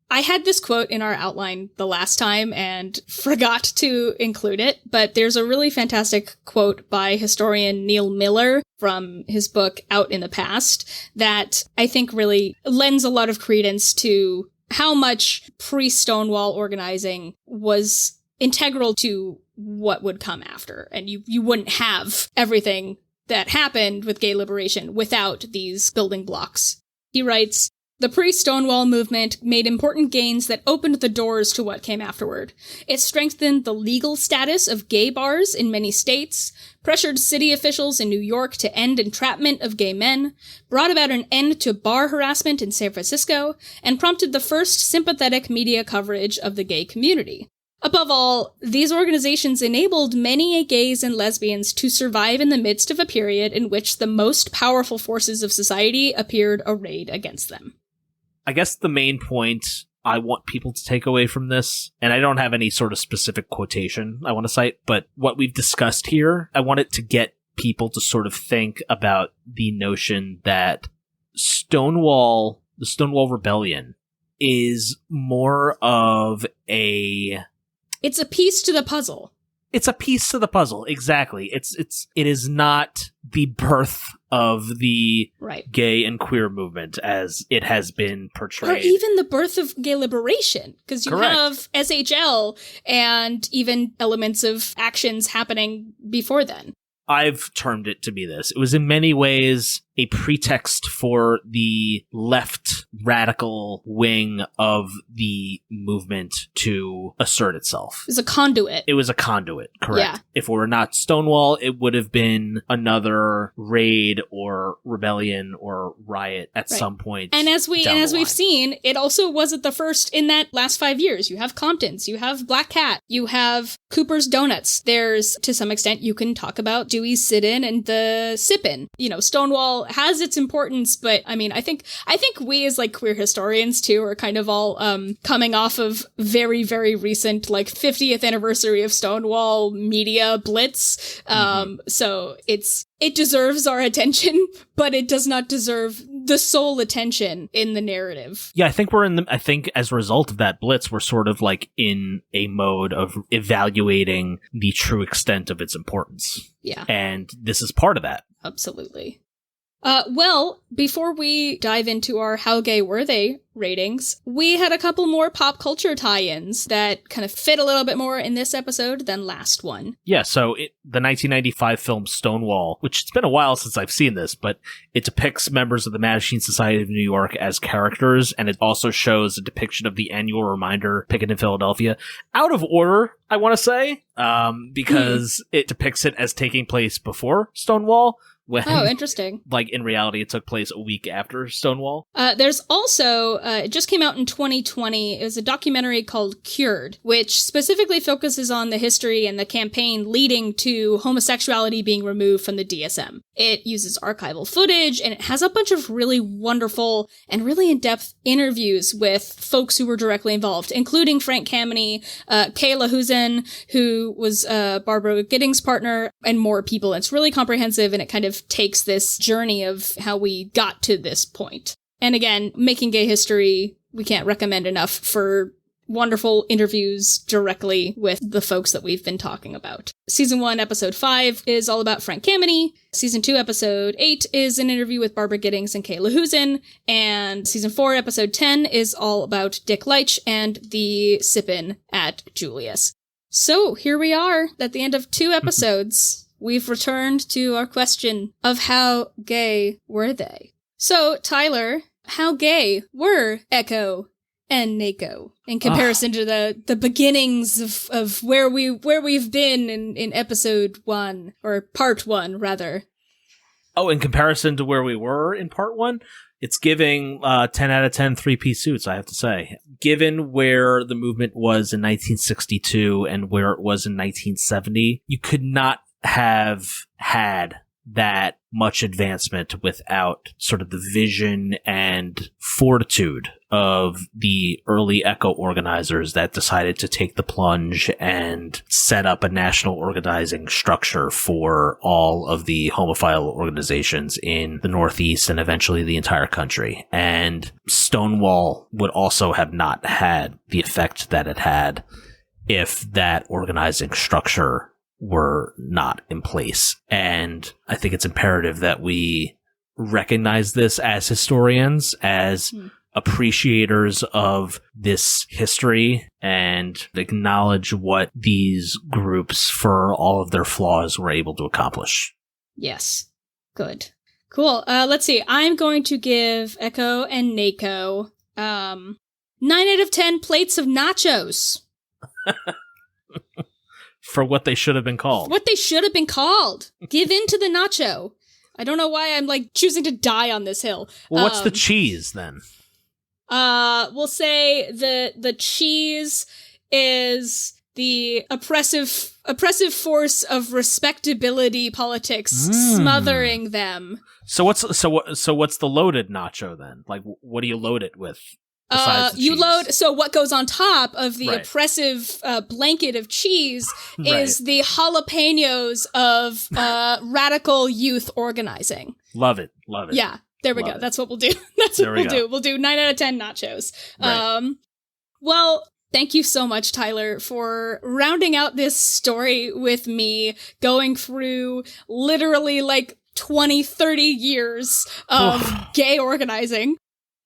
I had this quote in our outline the last time and forgot to include it, but there's a really fantastic quote by historian Neil Miller from his book Out in the Past that I think really lends a lot of credence to how much pre-Stonewall organizing was integral to what would come after. And you wouldn't have everything that happened with gay liberation without these building blocks. He writes, "The pre-Stonewall movement made important gains that opened the doors to what came afterward. It strengthened the legal status of gay bars in many states, pressured city officials in New York to end entrapment of gay men, brought about an end to bar harassment in San Francisco, and prompted the first sympathetic media coverage of the gay community. Above all, these organizations enabled many gays and lesbians to survive in the midst of a period in which the most powerful forces of society appeared arrayed against them." I guess the main point I want people to take away from this, and I don't have any sort of specific quotation I want to cite, but what we've discussed here, I want it to get people to sort of think about the notion that the Stonewall Rebellion is more of It's a piece to the puzzle. It's a piece to the puzzle, exactly. It is not the birth of the gay and queer movement as it has been portrayed. Or even the birth of gay liberation, because you have SHL and even elements of actions happening before then. I've termed it to be this. It was in many ways a pretext for the left radical wing of the movement to assert itself. It was a conduit. It was a conduit, correct. Yeah. If it were not Stonewall, it would have been another raid or rebellion or riot at some point. And as we've seen, it also wasn't the first in that last 5 years. You have Compton's, you have Black Cat, you have Cooper's Donuts. There's, to some extent, you can talk about Dewey's sit-in and the sip-in. You know, Stonewall has its importance, but I mean, I think we as like queer historians too are kind of all coming off of very, very recent like 50th anniversary of Stonewall media blitz. So it deserves our attention, but it does not deserve the sole attention in the narrative. Yeah, I think as a result of that blitz, we're sort of like in a mode of evaluating the true extent of its importance. Yeah. And this is part of that. Absolutely. Well, before we dive into our How Gay Were They ratings, we had a couple more pop culture tie-ins that kind of fit a little bit more in this episode than last one. Yeah, so the 1995 film Stonewall, which it's been a while since I've seen this, but it depicts members of the Mattachine Society of New York as characters, and it also shows a depiction of the annual reminder picket in Philadelphia. Out of order, I want to say, because it depicts it as taking place before Stonewall. Interesting. Like, in reality, it took place a week after Stonewall. There's also, it just came out in 2020, it was a documentary called Cured, which specifically focuses on the history and the campaign leading to homosexuality being removed from the DSM. It uses archival footage, and it has a bunch of really wonderful and really in-depth interviews with folks who were directly involved, including Frank Kameny, Kayla Husen, who was Barbara Giddings' partner, and more people. It's really comprehensive, and it kind of takes this journey of how we got to this point. And again, Making Gay History, we can't recommend enough for wonderful interviews directly with the folks that we've been talking about. Season 1, Episode 5 is all about Frank Kameny. Season 2, Episode 8 is an interview with Barbara Giddings and Kayla Husen. And Season 4, Episode 10 is all about Dick Leitch and the sip-in at Julius. So here we are at the end of 2 episodes. We've returned to our question of how gay were they? So, Tyler, how gay were Echo and Nako in comparison to the beginnings of where we've been in episode 1, or part 1, rather? Oh, in comparison to where we were in part 1? It's giving 10 out of 10 three-piece suits, I have to say. Given where the movement was in 1962 and where it was in 1970, you could not have had that much advancement without sort of the vision and fortitude of the early Echo organizers that decided to take the plunge and set up a national organizing structure for all of the homophile organizations in the Northeast and eventually the entire country. And Stonewall would also have not had the effect that it had if that organizing structure were not in place. And I think it's imperative that we recognize this as historians, as appreciators of this history, and acknowledge what these groups, for all of their flaws, were able to accomplish. Yes. Good. Cool. Let's see. I'm going to give Echo and Nako 9 out of 10 plates of nachos. For what they should have been called. What they should have been called. Give in to the nacho. I don't know why I'm like choosing to die on this hill. Well, what's the cheese then? We'll say the cheese is the oppressive force of respectability politics smothering them. So what's the loaded nacho then? Like, what do you load it with? You load, so what goes on top of the oppressive blanket of cheese is the jalapenos of radical youth organizing. Love it. Yeah. There we go. That's what we'll do. That's what we'll do. We'll do 9 out of 10 nachos. Right. Well, thank you so much, Tyler, for rounding out this story with me, going through literally like 20, 30 years of gay organizing.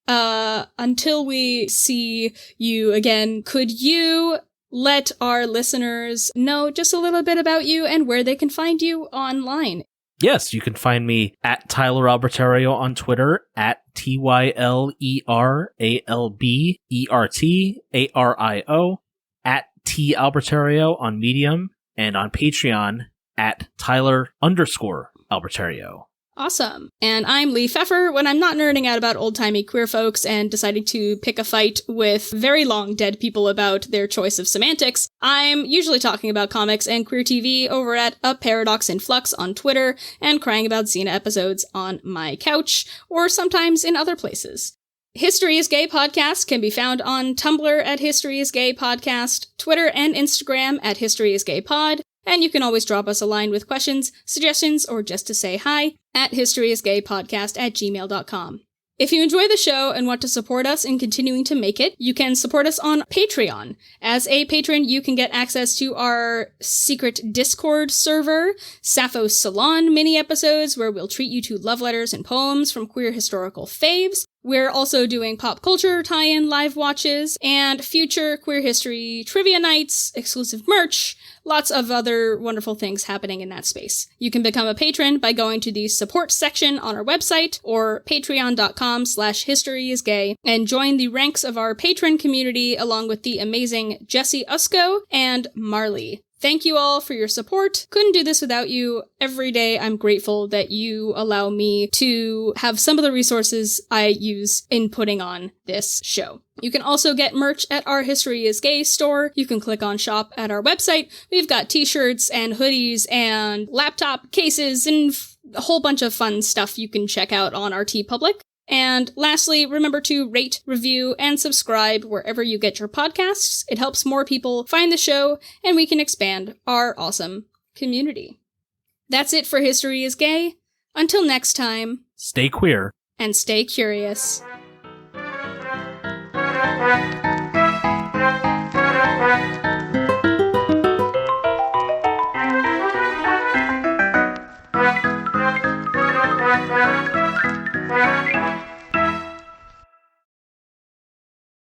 Until we see you again, could you let our listeners know just a little bit about you and where they can find you online? Yes, you can find me at Tyler Albertario on Twitter, at TYLERALBERTARIO, at T Albertario on Medium, and on Patreon at Tyler_Albertario. Awesome. And I'm Lee Pfeffer. When I'm not nerding out about old-timey queer folks and deciding to pick a fight with very long dead people about their choice of semantics, I'm usually talking about comics and queer TV over at A Paradox in Flux on Twitter and crying about Xena episodes on my couch, or sometimes in other places. History is Gay Podcast can be found on Tumblr at History is Gay Podcast, Twitter and Instagram at History is Gay Pod, and you can always drop us a line with questions, suggestions, or just to say hi at historyisgaypodcast@gmail.com. If you enjoy the show and want to support us in continuing to make it, you can support us on Patreon. As a patron, you can get access to our secret Discord server, Sappho's Salon mini-episodes where we'll treat you to love letters and poems from queer historical faves. We're also doing pop culture tie-in live watches, and future queer history trivia nights, exclusive merch, lots of other wonderful things happening in that space. You can become a patron by going to the support section on our website, or patreon.com/historyisgay, and join the ranks of our patron community along with the amazing Jesse Usko and Marley. Thank you all for your support. Couldn't do this without you. Every day I'm grateful that you allow me to have some of the resources I use in putting on this show. You can also get merch at our History is Gay store. You can click on shop at our website. We've got t-shirts and hoodies and laptop cases and a whole bunch of fun stuff you can check out on our TeePublic. And lastly, remember to rate, review, and subscribe wherever you get your podcasts. It helps more people find the show, and we can expand our awesome community. That's it for History is Gay. Until next time, stay queer and stay curious.